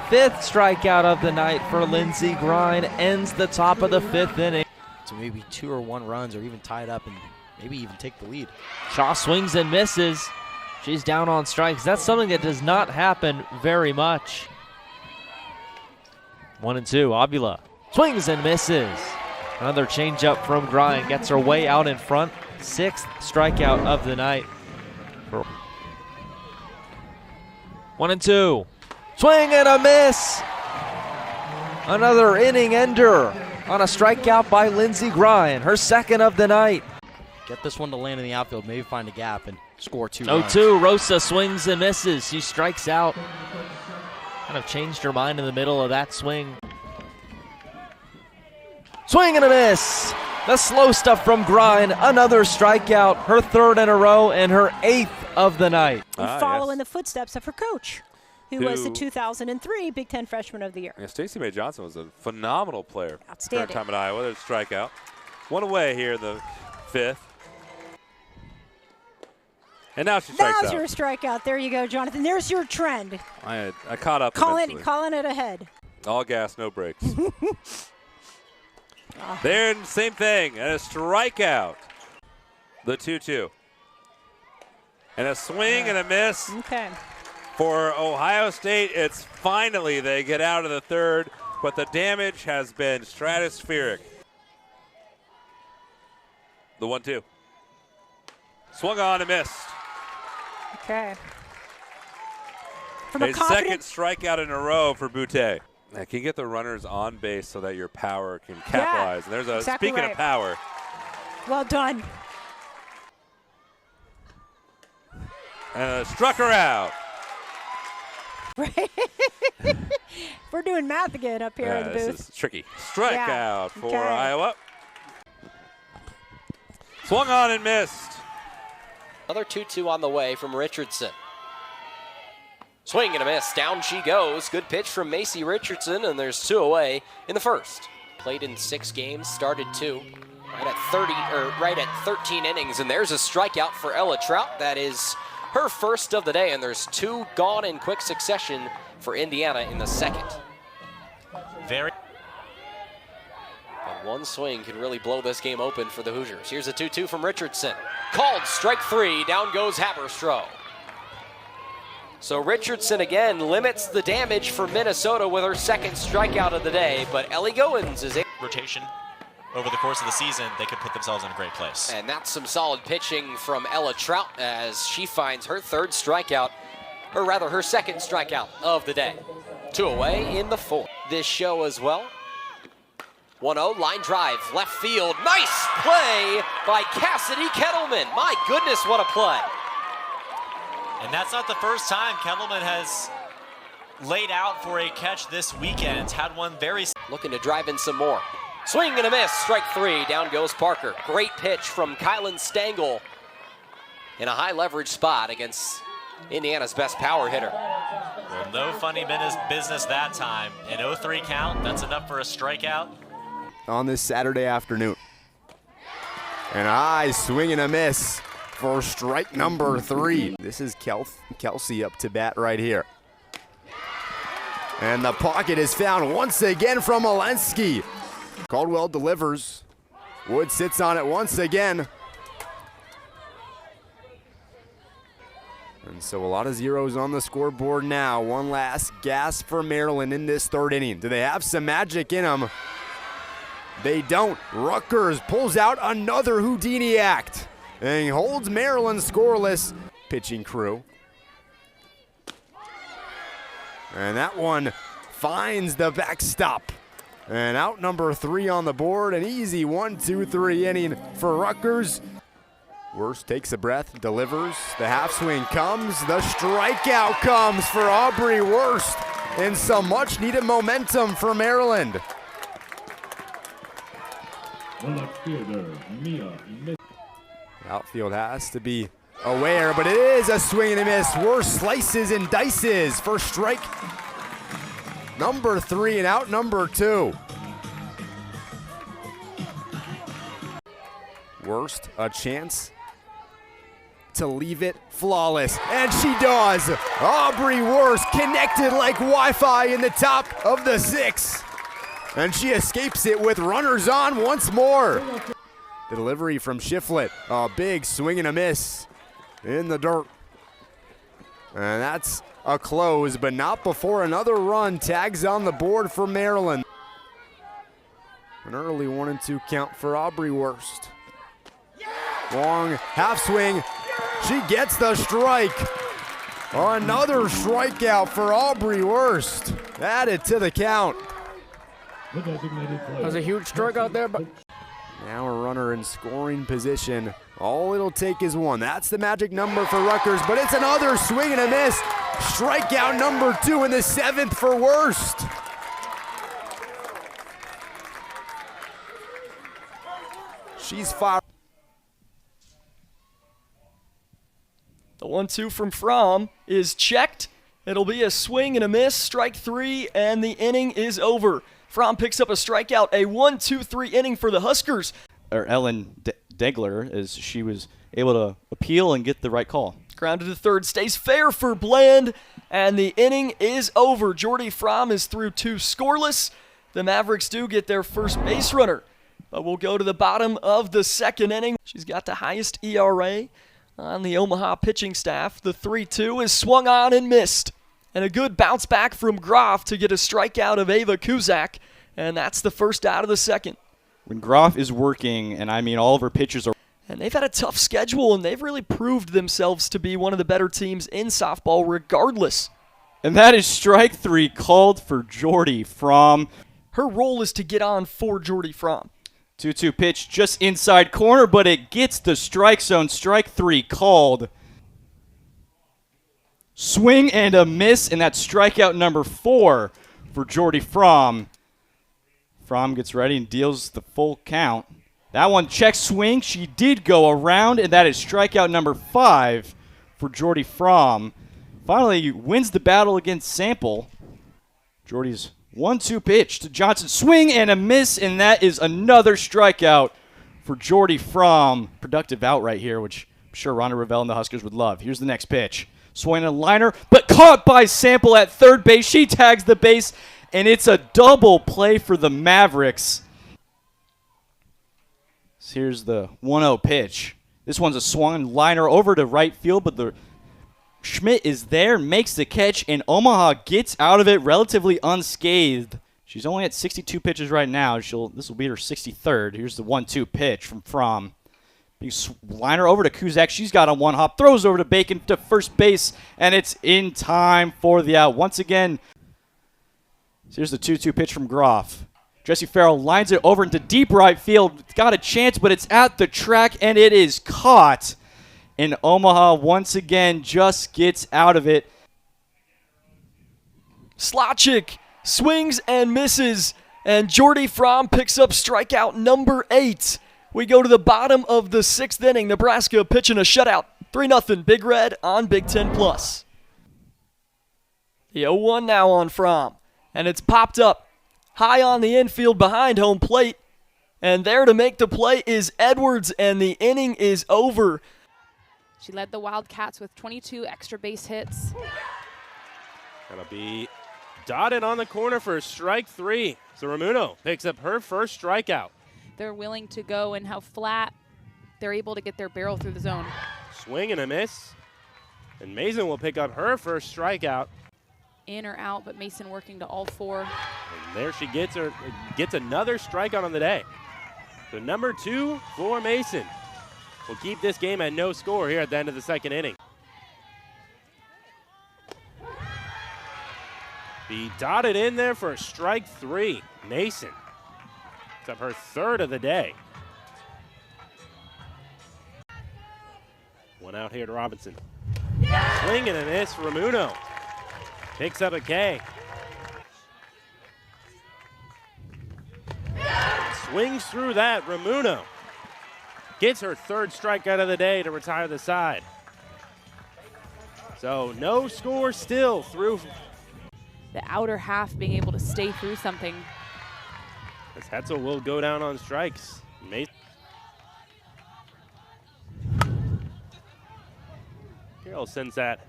[SPEAKER 8] 5th strikeout of the night for Lindsey Grind. Ends the top of the 5th inning.
[SPEAKER 15] So maybe 2 or 1 runs or even tied up and maybe even take the lead.
[SPEAKER 8] Shaw swings and misses. She's down on strikes. That's something that does not happen very much. 1-2. Avila swings and misses. Another changeup from Grind. Gets her way out in front. 6th strikeout of the night. 1-2. Swing and a miss. Another inning ender on a strikeout by Lindsey Grind. Her 2nd of the night.
[SPEAKER 15] Get this one to land in the outfield, maybe find a gap and score 2 runs.
[SPEAKER 8] 0-2. Rosa swings and misses. She strikes out. Kind of changed her mind in the middle of that swing. Swing and a miss. The slow stuff from Grind. Another strikeout. Her 3rd in a row and her 8th of the night.
[SPEAKER 18] And follow in the footsteps of her coach, who was the 2003 Big Ten Freshman of the Year.
[SPEAKER 7] Yeah, Stacey May Johnson was a phenomenal player.
[SPEAKER 18] Outstanding.
[SPEAKER 7] Her time at Iowa. There's a strikeout. 1 away here in the 5th. And now she strikes out.
[SPEAKER 18] Now's your strikeout. There you go, Jonathan. There's your trend.
[SPEAKER 7] I caught up
[SPEAKER 18] Calling
[SPEAKER 7] eventually.
[SPEAKER 18] it ahead.
[SPEAKER 7] All gas, no brakes. There, same thing, and a strikeout. The 2-2. And a swing and a miss.
[SPEAKER 18] Okay.
[SPEAKER 7] For Ohio State, it's finally they get out of the 3rd, but the damage has been stratospheric. The 1-2. Swung on and missed.
[SPEAKER 18] Okay. From
[SPEAKER 7] a second strikeout in a row for Boutte. Now, can you get the runners on base so that your power can capitalize? And there's a
[SPEAKER 18] exactly
[SPEAKER 7] speaking
[SPEAKER 18] right.
[SPEAKER 7] of power.
[SPEAKER 18] Well done.
[SPEAKER 7] Struck her out.
[SPEAKER 18] We're doing math again up here in the booth.
[SPEAKER 7] This is tricky. Strikeout for
[SPEAKER 18] Okay.
[SPEAKER 7] Iowa. Swung on and missed.
[SPEAKER 19] Another 2-2 on the way from Richardson. Swing and a miss. Down she goes. Good pitch from Macy Richardson, and there's 2 away in the 1st. Played in 6 games, started 2. Right at 13 innings, and there's a strikeout for Ella Trout. That is her 1st of the day, and there's 2 gone in quick succession for Indiana in the 2nd. And 1 swing can really blow this game open for the Hoosiers. Here's a 2-2 from Richardson. Called strike 3. Down goes Haberstroh. So Richardson again limits the damage for Minnesota with her 2nd strikeout of the day, but Ellie Goins is
[SPEAKER 20] rotation over the course of the season, they could put themselves in a great place.
[SPEAKER 19] And that's some solid pitching from Ella Trout as she finds her 3rd strikeout, or rather her 2nd strikeout of the day. 2 away in the 4th. This show as well. 1-0, line drive, left field. Nice play by Cassidy Kettleman. My goodness, what a play.
[SPEAKER 20] And that's not the first time Kettleman has laid out for a catch this weekend. Had one very...
[SPEAKER 19] Looking to drive in some more. Swing and a miss, strike 3, down goes Parker. Great pitch from Kylan Stengel in a high leverage spot against Indiana's best power hitter.
[SPEAKER 20] Well, no funny business that time. An 0-3 count, that's enough for a strikeout.
[SPEAKER 21] On this Saturday afternoon. And a high swing and a miss for strike number 3. This is Kelsey up to bat right here. And the pocket is found once again from Olensky. Caldwell delivers. Wood sits on it once again. And So a lot of zeros on the scoreboard now. One last gasp for Maryland in this third inning. Do they have some magic in them? They don't. Rutgers pulls out another Houdini act and holds Maryland scoreless. Pitching crew. And that one finds the backstop. And out number 3 on the board. An easy 1-2-3 inning for Rutgers. Worst takes a breath, delivers. The half swing comes. The strikeout comes for Aubrey Worst. And some much needed momentum for Maryland. Outfield has to be aware, but it is a swing and a miss. Worst slices and dices for strike number 3 and out number 2. Worst, a chance to leave it flawless, and she does. Aubrey Worst connected like Wi-Fi in the top of the 6th, and she escapes it with runners on once more. The delivery from Shiflett, a big swing and a miss in the dirt, and that's a close, but not before another run tags on the board for Maryland. An early 1-2 count for Aubrey Worst. Long half swing. She gets the strike. Another strikeout for Aubrey Worst. Added to the count.
[SPEAKER 1] That was a huge strikeout there, but
[SPEAKER 21] now a runner in scoring position. All it'll take is one. That's the magic number for Rutgers, but it's another swing and a miss. Strikeout number 2 in the 7th for Worst. She's fired.
[SPEAKER 22] The 1-2 from Fromm is checked. It'll be a swing and a miss, strike 3, and the inning is over. Fromm picks up a strikeout, a 1-2-3 inning for the Huskers.
[SPEAKER 23] Or Ellen Degler, as she was able to appeal and get the right call.
[SPEAKER 22] Grounded to third, stays fair for Bland, and the inning is over. Jordy Fromm is through 2 scoreless. The Mavericks do get their first base runner, but we'll go to the bottom of the 2nd inning. She's got the highest ERA on the Omaha pitching staff. The 3-2 is swung on and missed. And a good bounce back from Groff to get a strikeout of Ava Kuzak, and that's the first out of the 2nd.
[SPEAKER 23] When Groff is working, and I mean all of her pitchers are...
[SPEAKER 22] And they've had a tough schedule, and they've really proved themselves to be one of the better teams in softball regardless.
[SPEAKER 23] And that is strike 3 called for Jordy Fromm.
[SPEAKER 22] Her role is to get on for Jordy Fromm.
[SPEAKER 23] 2-2 pitch just inside corner, but it gets the strike zone. Strike 3 called. Swing and a miss, and that's strikeout number 4 for Jordy Fromm. Fromm gets ready and deals the full count. That one check swing. She did go around, and that is strikeout number 5 for Jordy Fromm. Finally wins the battle against Sample. Jordy's 1-2 pitch to Johnson. Swing and a miss, and that is another strikeout for Jordy Fromm. Productive out right here, which I'm sure Rhonda Revelle and the Huskers would love. Here's the next pitch. Swing a liner, but caught by Sample at third base. She tags the base, and it's a double play for the Mavericks. So here's the 1-0 pitch. This one's a swung liner over to right field, but the Schmidt is there, makes the catch, and Omaha gets out of it relatively unscathed. She's only at 62 pitches right now. This will be her 63rd. Here's the 1-2 pitch from Fromm. Big liner over to Kuzak. She's got on one hop. Throws over to Bacon to first base, and it's in time for the out. Once again, so here's the 2-2 pitch from Groff. Jesse Farrell lines it over into deep right field. It's got a chance, but it's at the track, and it is caught. And Omaha once again just gets out of it.
[SPEAKER 22] Slotchik swings and misses, and Jordy Fromm picks up strikeout number 8. We go to the bottom of the 6th inning. Nebraska pitching a shutout. 3-0 Big Red on Big Ten Plus. The 0-1 now on Fromm, and it's popped up high on the infield behind home plate. And there to make the play is Edwards, and the inning is over.
[SPEAKER 16] She led the Wildcats with 22 extra base hits.
[SPEAKER 2] That'll be dotted on the corner for strike 3. So Ramuno picks up her first strikeout.
[SPEAKER 16] They're willing to go and how flat they're able to get their barrel through the zone.
[SPEAKER 2] Swing and a miss. And Mason will pick up her first strikeout.
[SPEAKER 16] In or out, but Mason working to all four.
[SPEAKER 2] And there she gets another strikeout on the day. So number 2 for Mason. We'll keep this game at no score here at the end of the second inning. Be dotted in there for strike 3. Mason picks up her third of the day. One out here to Robinson. Swing and a miss for Ramuno. Picks up a K. Swings through that. Ramuno gets her third strikeout of the day to retire the side. So no score still through.
[SPEAKER 16] The outer half being able to stay through something.
[SPEAKER 2] As Hetzel will go down on strikes. Carroll sends that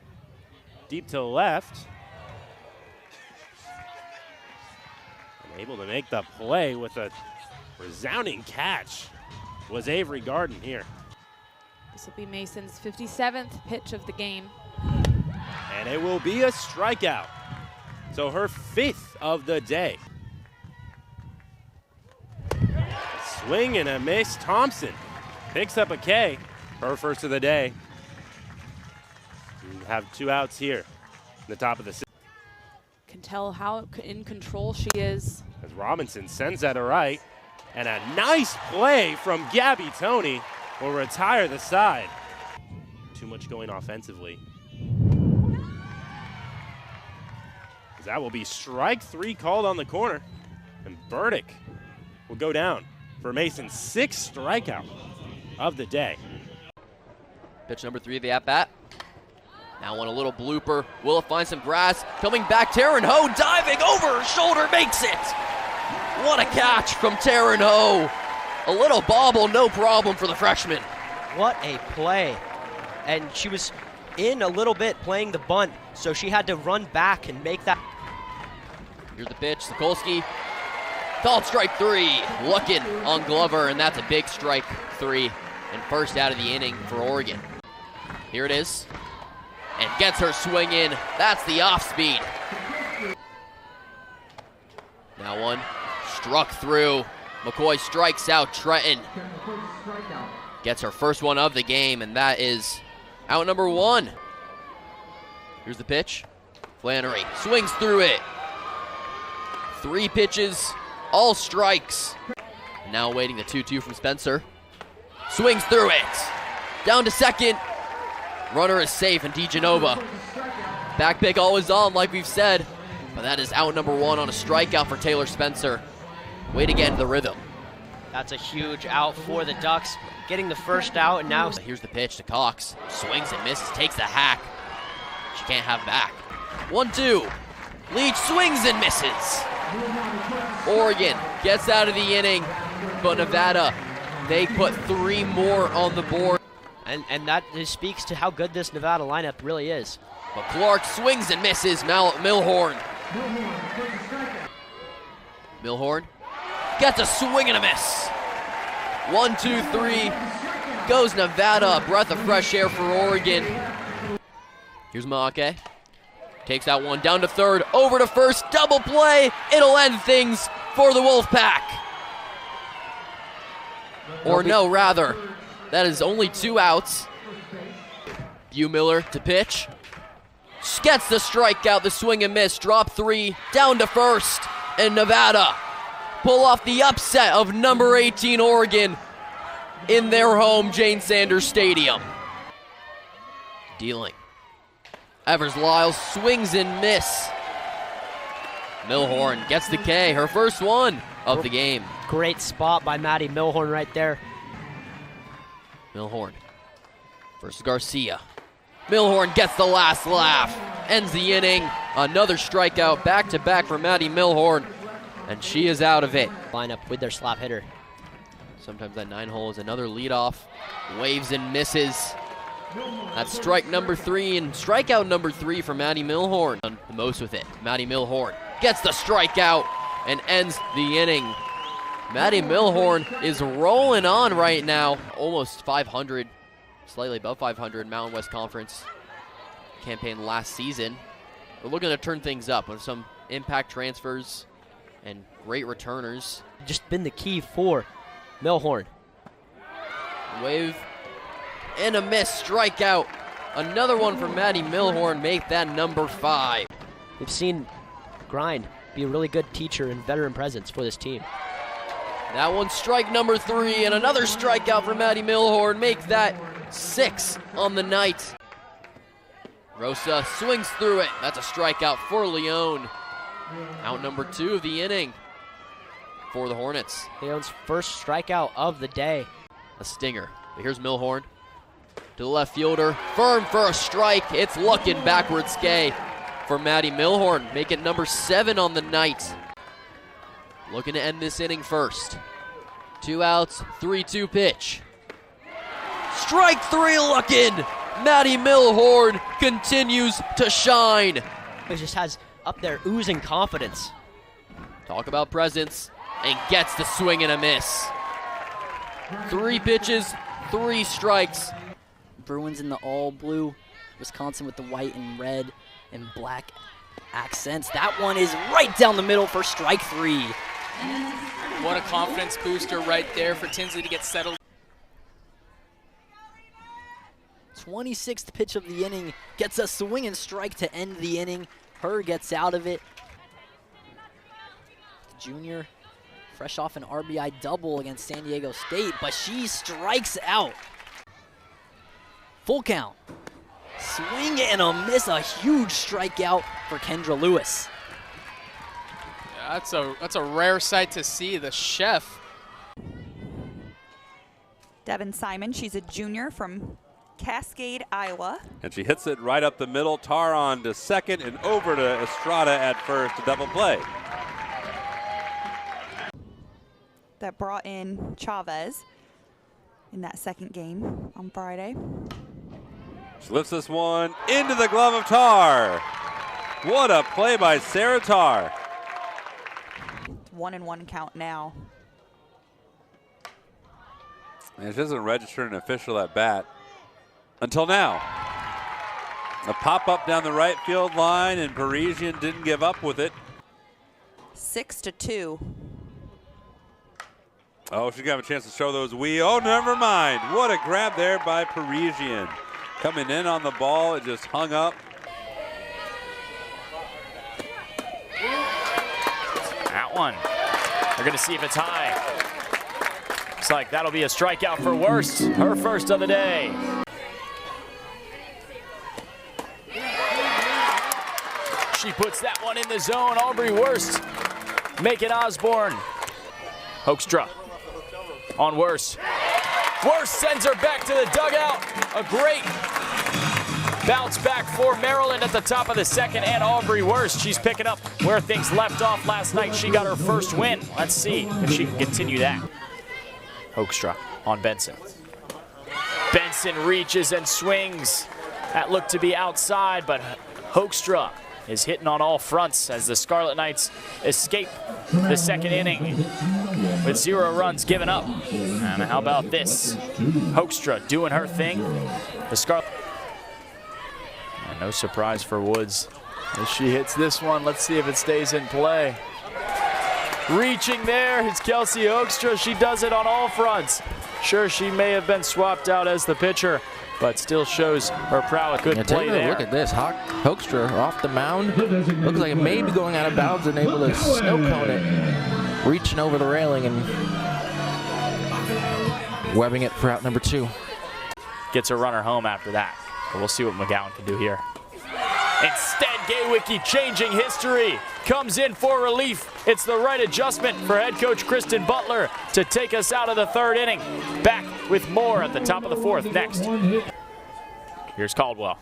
[SPEAKER 2] deep to the left. And able to make the play with a resounding catch was Avery Garden here.
[SPEAKER 16] This will be Mason's 57th pitch of the game.
[SPEAKER 2] And it will be a strikeout. So her 5th of the day. Swing and a miss. Thompson picks up a K. Her first of the day. We have 2 outs here in the top of the 6th.
[SPEAKER 16] Can tell how in control she is.
[SPEAKER 2] As Robinson sends that to right. And a nice play from Gabby Toney will retire the side. Too much going offensively. That will be strike 3 called on the corner. And Burdick will go down for Mason's 6th strikeout of the day.
[SPEAKER 1] Pitch number 3 of the at-bat. Now on a little blooper. Will it find some grass? Coming back, Taryn Ho diving over her shoulder, makes it! What a catch from Taryn Ho. A little bobble, no problem for the freshman.
[SPEAKER 3] What a play. And she was in a little bit playing the bunt, so she had to run back and make that.
[SPEAKER 1] Here's the pitch, Sokolski. Called strike 3, looking on Glover, and that's a big strike 3 and first out of the inning for Oregon. Here it is, and gets her swing in. That's the off speed. Now one, struck through. McCoy strikes out Trenton. Gets her first one of the game, and that is out number 1. Here's the pitch. Flannery swings through it. 3 pitches, all strikes. Now waiting the 2-2 from Spencer. Swings through it. Down to second. Runner is safe, and DeGenova. Back pick always on, like we've said. But that is out number 1 on a strikeout for Taylor Spencer. Way to get into the rhythm.
[SPEAKER 3] That's a huge out for the Ducks. Getting the first out, and now
[SPEAKER 1] here's the pitch to Cox. Swings and misses, takes the hack. She can't have back. 1-2. Leach swings and misses. Oregon gets out of the inning, but Nevada, they put 3 more on the board.
[SPEAKER 3] And that speaks to how good this Nevada lineup really is.
[SPEAKER 1] But Clark swings and misses. Milhorn. Milhorn gets a swing and a miss. 1, 2, 3. Goes Nevada. A breath of fresh air for Oregon. Here's Maake. Takes that one down to third. Over to first. Double play. It'll end things for the Wolfpack. Or no, rather. That is only 2 outs. Miller to pitch. Gets the strikeout, the swing and miss. Drop 3, down to first. And Nevada pull off the upset of number 18 Oregon in their home Jane Sanders Stadium. Dealing. Evers-Lyles swings and miss. Milhorn gets the K, her first one of the game.
[SPEAKER 3] Great spot by Maddie Milhorn right there.
[SPEAKER 1] Milhorn versus Garcia. Milhorn gets the last laugh, ends the inning. Another strikeout, back-to-back for Maddie Milhorn, and she is out of it.
[SPEAKER 3] Lineup with their slap hitter.
[SPEAKER 1] Sometimes that 9-hole is another leadoff. Waves and misses. That's strike number 3 and strikeout number 3 for Maddie Milhorn. Done the most with it. Maddie Milhorn gets the strikeout and ends the inning. Maddie Milhorn is rolling on right now. Almost 500, slightly above 500 Mountain West Conference. campaign last season. We're looking to turn things up with some impact transfers and great returners.
[SPEAKER 3] Just been the key for Milhorn.
[SPEAKER 1] Wave and a miss, strikeout. Another one for Maddie Milhorn, make that number 5.
[SPEAKER 3] We've seen Grind be a really good teacher and veteran presence for this team.
[SPEAKER 1] That one's strike number 3, and another strikeout for Maddie Milhorn, make that 6 on the night. Rosa swings through it. That's a strikeout for Leone. Out number 2 of the inning for the Hornets.
[SPEAKER 3] Leone's first strikeout of the day.
[SPEAKER 1] A stinger. But here's Milhorn to the left fielder. Firm for a strike. It's looking backwards skay for Maddie Milhorn. Make it number 7 on the night. Looking to end this inning first. 2 outs, 3-2 pitch. Strike 3 looking. Maddie Milhorn continues to shine.
[SPEAKER 3] He just has up there oozing confidence.
[SPEAKER 1] Talk about presence, and gets the swing and a miss. 3 pitches, 3 strikes.
[SPEAKER 14] Bruins in the all blue, Wisconsin with the white and red and black accents. That one is right down the middle for strike 3.
[SPEAKER 4] What a confidence booster right there for Tinsley to get settled.
[SPEAKER 14] 26th pitch of the inning gets a swing and strike to end the inning. Her gets out of it. Junior, fresh off an RBI double against San Diego State, but she strikes out. Full count. Swing and a miss, a huge strikeout for Kendra Lewis.
[SPEAKER 4] Yeah, that's a rare sight to see. The chef.
[SPEAKER 5] Devin Simon, she's a junior from Cascade, Iowa.
[SPEAKER 7] And she hits it right up the middle. Tar on to second and over to Estrada at first to double play.
[SPEAKER 5] That brought in Chavez in that second game on Friday.
[SPEAKER 7] She lifts this one into the glove of Tar. What a play by Sarah Tar.
[SPEAKER 5] 1-1 count now.
[SPEAKER 7] And she doesn't register an official at bat until now. A pop-up down the right field line, and Parisian didn't give up with it.
[SPEAKER 5] 6-2.
[SPEAKER 7] Oh, she's gonna have a chance to show those Oh, never mind. What a grab there by Parisian. Coming in on the ball, it just hung up.
[SPEAKER 12] That one. They're gonna see if it's high. Looks like that'll be a strikeout for Worst, her first of the day. She puts that one in the zone. Aubrey Worst making Osborne. Hoekstra on Worst. Worst sends her back to the dugout. A great bounce back for Maryland at the top of the second, and Aubrey Worst. She's picking up where things left off last night. She got her first win. Let's see if she can continue that. Hoekstra on Benson. Benson reaches and swings. That looked to be outside, but Hoekstra is hitting on all fronts as the Scarlet Knights escape the second inning with 0 runs given up. And how about this? Hoekstra doing her thing. The Scarlet. And no surprise for Woods as she hits this one. Let's see if it stays in play. Reaching there is Kelsey Hoekstra. She does it on all fronts. Sure, she may have been swapped out as the pitcher, but still shows her prowess. Good play there.
[SPEAKER 9] Look at this. Hoekstra off the mound. Looks like it may be going out of bounds and able to snow cone it. Reaching over the railing and webbing it for out number 2.
[SPEAKER 12] Gets a runner home after that. But we'll see what McGowan can do here. Instead, Gaywicki changing history. Comes in for relief. It's the right adjustment for head coach Kristen Butler to take us out of the third inning. Back with more at the top of the 4th next. Here's Caldwell.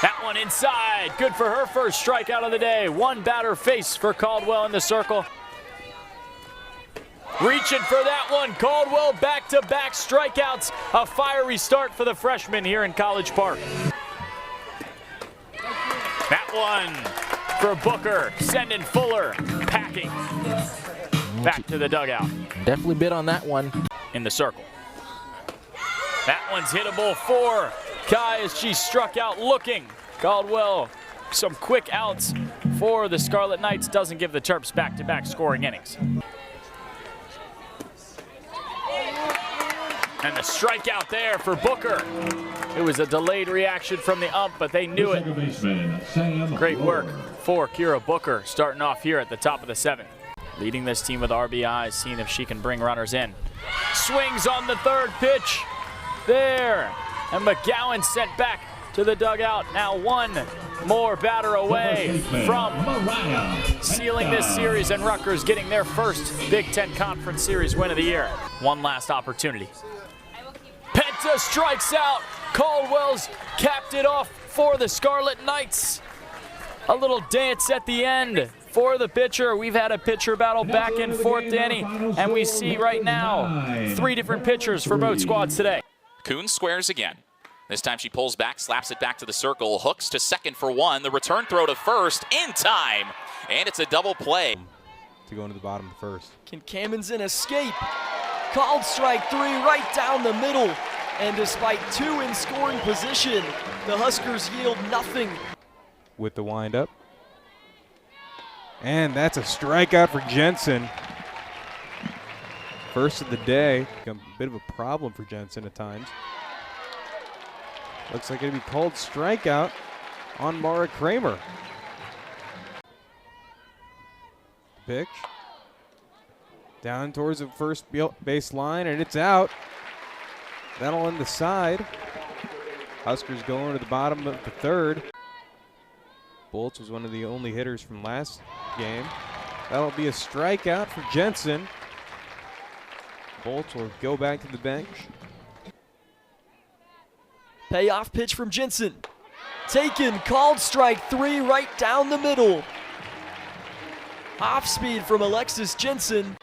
[SPEAKER 12] That one inside. Good for her first strikeout of the day. 1 batter face for Caldwell in the circle. Reaching for that one. Caldwell back-to-back strikeouts. A fiery start for the freshman here in College Park. That one for Booker, sending Fuller packing back to the dugout.
[SPEAKER 9] Definitely bid on that one.
[SPEAKER 12] In the circle. That one's hittable for Kai as she struck out looking. Caldwell, some quick outs for the Scarlet Knights, doesn't give the Terps back-to-back scoring innings. And the strikeout there for Booker. It was a delayed reaction from the ump, but they knew it. Great work for Kira Booker, starting off here at the top of the 7th. Leading this team with RBIs, seeing if she can bring runners in. Swings on the 3rd pitch. There. And McGowan sent back to the dugout. Now one more batter away from sealing this series, and Rutgers getting their first Big Ten Conference Series win of the year. One last opportunity. Penta strikes out. Caldwell's capped it off for the Scarlet Knights. A little dance at the end for the pitcher. We've had a pitcher battle back and forth, Danny, and we see right now 3 different pitchers for both squads today.
[SPEAKER 10] Kuhn squares again. This time she pulls back, slaps it back to the circle, hooks to second for 1. The return throw to first in time, and it's a double play.
[SPEAKER 21] To go into the bottom of 1st.
[SPEAKER 22] Can Kamenzen escape? Called strike 3 right down the middle. And despite 2 in scoring position, the Huskers yield nothing.
[SPEAKER 21] With the windup. And that's a strikeout for Jensen. First of the day. A bit of a problem for Jensen at times. Looks like it'll be called strikeout on Mara Kramer. Pitch. Down towards the first base line, and it's out. That'll end the side. Huskers going to the bottom of the 3rd. Bolts was one of the only hitters from last game. That'll be a strikeout for Jensen. Bolts will go back to the bench.
[SPEAKER 22] Payoff pitch from Jensen. Taken, called strike 3 right down the middle. Off speed from Alexis Jensen.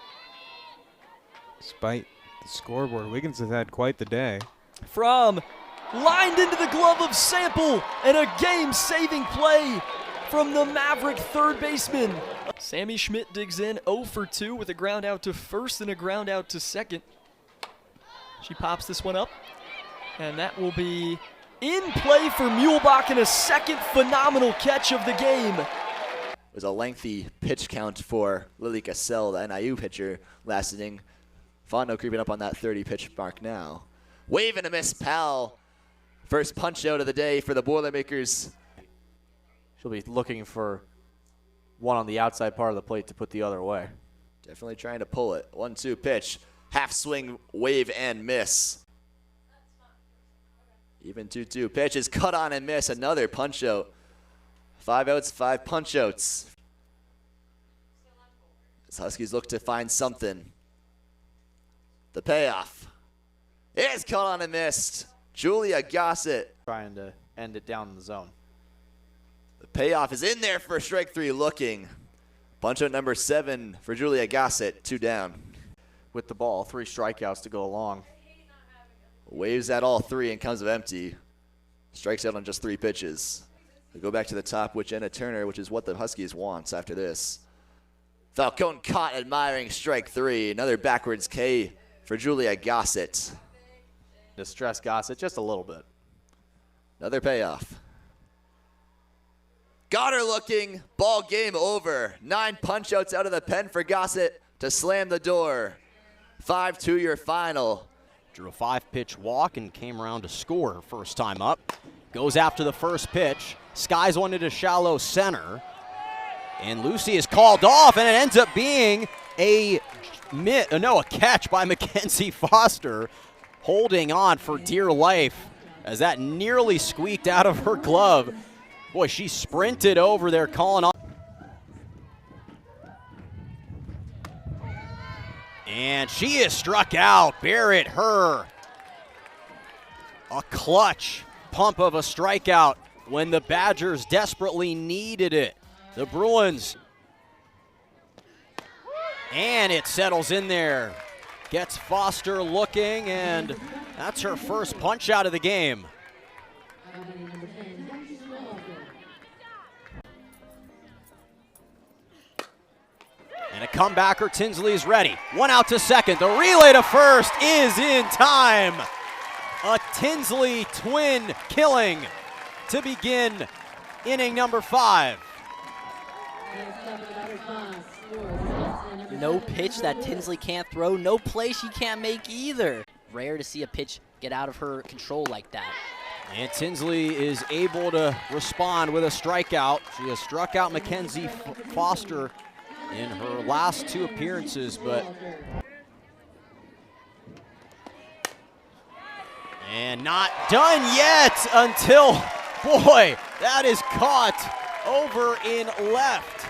[SPEAKER 21] Despite the scoreboard, Wiggins has had quite the day.
[SPEAKER 22] From lined into the glove of Sample, and a game-saving play from the Maverick 3rd baseman. Sammy Schmidt digs in 0 for 2 with a ground out to 1st and a ground out to 2nd. She pops this one up, and that will be in play for Muehlbach, and a 2nd phenomenal catch of the game.
[SPEAKER 11] It was a lengthy pitch count for Lily Cassell, the NIU pitcher, last inning. Fondo creeping up on that 30 pitch mark now. Wave and a miss, Powell. First punch out of the day for the Boilermakers.
[SPEAKER 13] She'll be looking for one on the outside part of the plate to put the other way.
[SPEAKER 11] Definitely trying to pull it. 1-2 pitch. Half swing, wave and miss. Even 2-2 pitch is cut on and miss. Another punch out. 5 outs, 5 punch outs. As Huskies look to find something. The payoff is caught on and missed. Julia Gossett
[SPEAKER 13] trying to end it down in the zone.
[SPEAKER 11] The payoff is in there for strike 3 looking. Bunch out number 7 for Julia Gossett, 2 down.
[SPEAKER 13] With the ball, 3 strikeouts to go along.
[SPEAKER 11] Waves at all 3 and comes up empty. Strikes out on just 3 pitches. We go back to the top, which Anna Turner, which is what the Huskies wants after this. Falcone caught admiring strike 3. Another backwards K for Julia Gossett.
[SPEAKER 13] Distress Gossett just a little bit.
[SPEAKER 11] Another payoff. Got her looking. Ball game over. 9 punch outs out of the pen for Gossett to slam the door. 5-2 your final.
[SPEAKER 15] Drew a 5-pitch walk and came around to score her first time up. Goes after the first pitch. Skies one into shallow center. And Lucy is called off, and it ends up being a catch by Mackenzie Foster, holding on for dear life as that nearly squeaked out of her glove. Boy, she sprinted over there calling on. And she is struck out. Barrett, a clutch pump of a strikeout when the Badgers desperately needed it. The Bruins. And it settles in there. Gets Foster looking, and that's her first punch out of the game. And a comebacker, Tinsley's ready. 1 out to second. The relay to first is in time. A Tinsley twin killing to begin inning number 5.
[SPEAKER 14] No pitch that Tinsley can't throw, no play she can't make either. Rare to see a pitch get out of her control like that.
[SPEAKER 15] And Tinsley is able to respond with a strikeout. She has struck out Mackenzie Foster in her last 2 appearances, but and not done yet until, boy, that is caught over in left.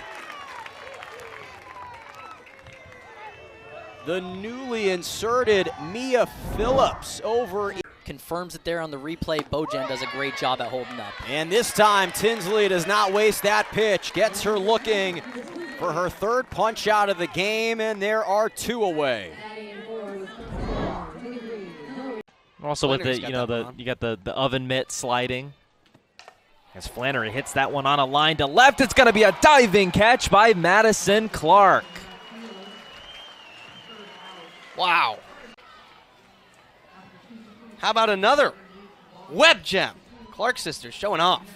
[SPEAKER 15] The newly inserted Mia Phillips over.
[SPEAKER 14] Confirms it there on the replay. Bojan does a great job at holding up.
[SPEAKER 15] And this time, Tinsley does not waste that pitch. Gets her looking for her 3rd punch out of the game, and there are 2 away.
[SPEAKER 6] Also with the, you got the oven mitt sliding. As Flannery hits that one on a line to left, it's going to be a diving catch by Madison Clark.
[SPEAKER 3] Wow. How about another web gem? Clark sisters showing off.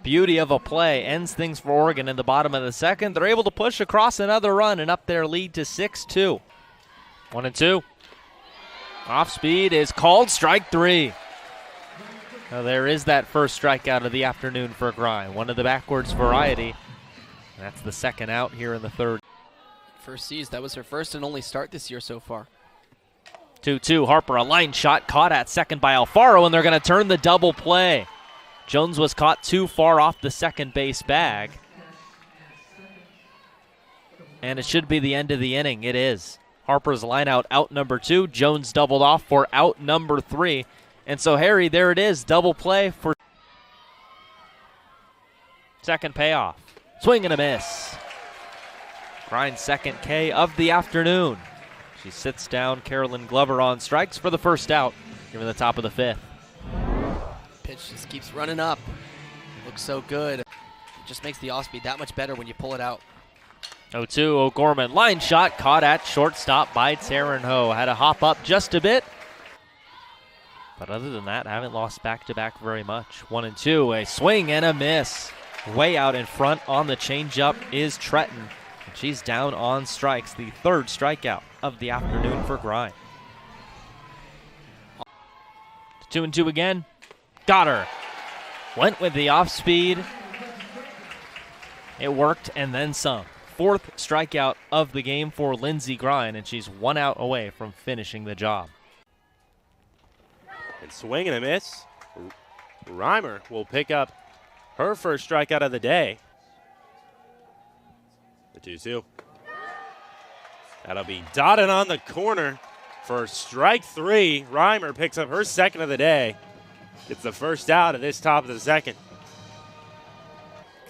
[SPEAKER 6] Beauty of a play ends things for Oregon in the bottom of the 2nd. They're able to push across another run and up their lead to 6-2. 1-2. Off speed is called, strike 3. Now there is that first strikeout of the afternoon for Grind, one of the backwards variety. That's the 2nd out here in the 3rd.
[SPEAKER 1] First sees, that was her first and only start this year so far.
[SPEAKER 6] 2-2, Harper, a line shot caught at 2nd by Alfaro, and they're going to turn the double play. Jones was caught too far off the 2nd base bag. And it should be the end of the inning. It is. Harper's line out number 2. Jones doubled off for out number 3. And so, Harry, there it is, double play for 2nd payoff. Swing and a miss. Grind's 2nd K of the afternoon. She sits down Carolyn Glover on strikes for the 1st out, here in the top of the 5th.
[SPEAKER 1] Pitch just keeps running up. Looks so good. It just makes the off speed that much better when you pull it out.
[SPEAKER 6] 0-2, O'Gorman, line shot caught at shortstop by Taryn Ho. Had to hop up just a bit. But other than that, haven't lost back-to-back very much. 1-2, a swing and a miss. Way out in front on the changeup is Tretton. And she's down on strikes, the 3rd strikeout of the afternoon for Grind. 2-2 again. Got her. Went with the off speed. It worked and then some. 4th strikeout of the game for Lindsey Grind, and she's 1 out away from finishing the job.
[SPEAKER 2] And swing and a miss. Reimer will pick up her first strikeout of the day. The 2-2. That'll be dotted on the corner for strike 3. Reimer picks up her 2nd of the day. It's the 1st out of this top of the 2nd.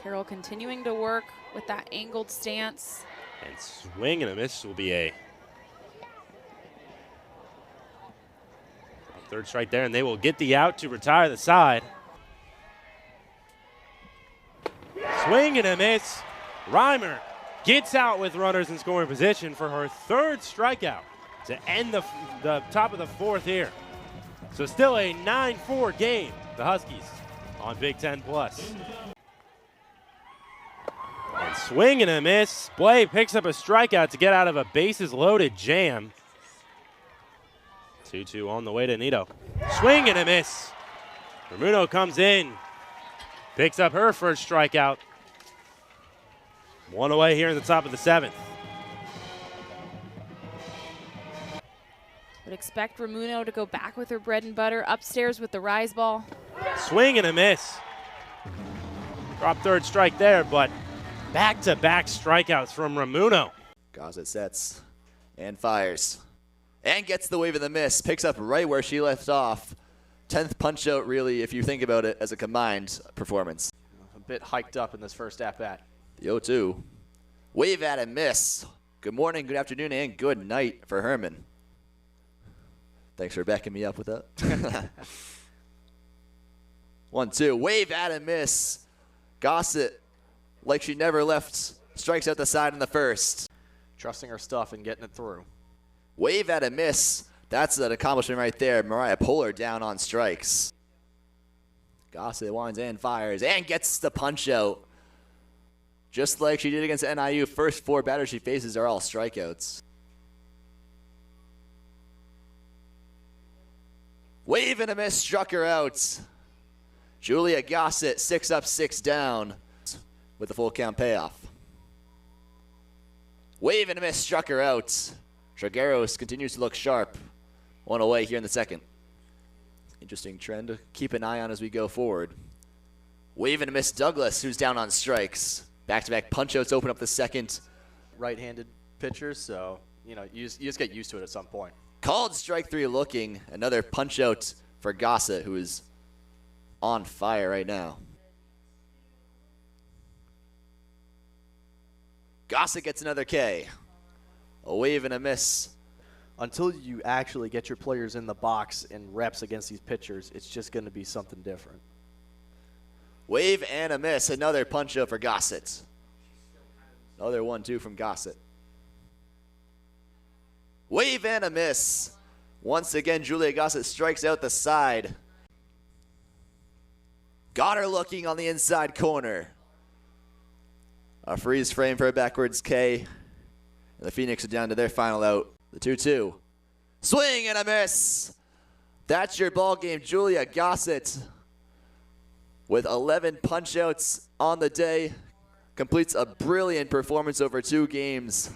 [SPEAKER 16] Carroll continuing to work with that angled stance.
[SPEAKER 2] And swing and a miss will be a 3rd strike there, and they will get the out to retire the side. Swing and a miss. Reimer gets out with runners in scoring position for her 3rd strikeout to end the top of the 4th here. So still a 9-4 game, the Huskies on Big Ten Plus. And swing and a miss. Blay picks up a strikeout to get out of a bases-loaded jam. 2-2 on the way to Nito. Swing and a miss. Ramuno comes in, picks up her first strikeout. 1 away here in the top of the 7th.
[SPEAKER 16] Would expect Ramuno to go back with her bread and butter, upstairs with the rise ball.
[SPEAKER 2] Swing and a miss. Drop 3rd strike there, but back-to-back strikeouts from Ramuno.
[SPEAKER 11] Gossett sets and fires and gets the wave of the miss. Picks up right where she left off. 10th punch out, really, if you think about it as a combined performance.
[SPEAKER 13] A bit hiked up in this first at-bat.
[SPEAKER 11] The 0-2. Wave at a miss. Good morning, good afternoon, and good night for Herman. Thanks for backing me up with that. 1-2. Wave at a miss. Gossett, like she never left, strikes out the side in the 1st.
[SPEAKER 13] Trusting her stuff and getting it through.
[SPEAKER 11] Wave at a miss. That's an accomplishment right there. Mariah Poehler down on strikes. Gossett winds and fires and gets the punch out. Just like she did against NIU, first 4 batters she faces are all strikeouts. Wave and a miss struck her out. Julia Gossett 6 up, 6 down with the full count payoff. Wave and a miss struck her out. Trigueros continues to look sharp. 1 away here in the second. Interesting trend to keep an eye on as we go forward. Wave and a miss Douglas, who's down on strikes. Back-to-back punch-outs open up the second.
[SPEAKER 13] Right-handed pitchers, so you just get used to it at some point.
[SPEAKER 11] Called strike 3 looking. Another punch-out for Gossett, who is on fire right now. Gossett gets another K. A wave and a miss.
[SPEAKER 13] Until you actually get your players in the box and reps against these pitchers, it's just going to be something different.
[SPEAKER 11] Wave and a miss. Another punch out for Gossett. Another 1-2 from Gossett. Wave and a miss. Once again, Julia Gossett strikes out the side. Got her looking on the inside corner. A freeze frame for a backwards K. And the Phoenix are down to their final out. The 2-2. Swing and a miss. That's your ball game. Julia Gossett with 11 punch outs on the day completes a brilliant performance over 2 games.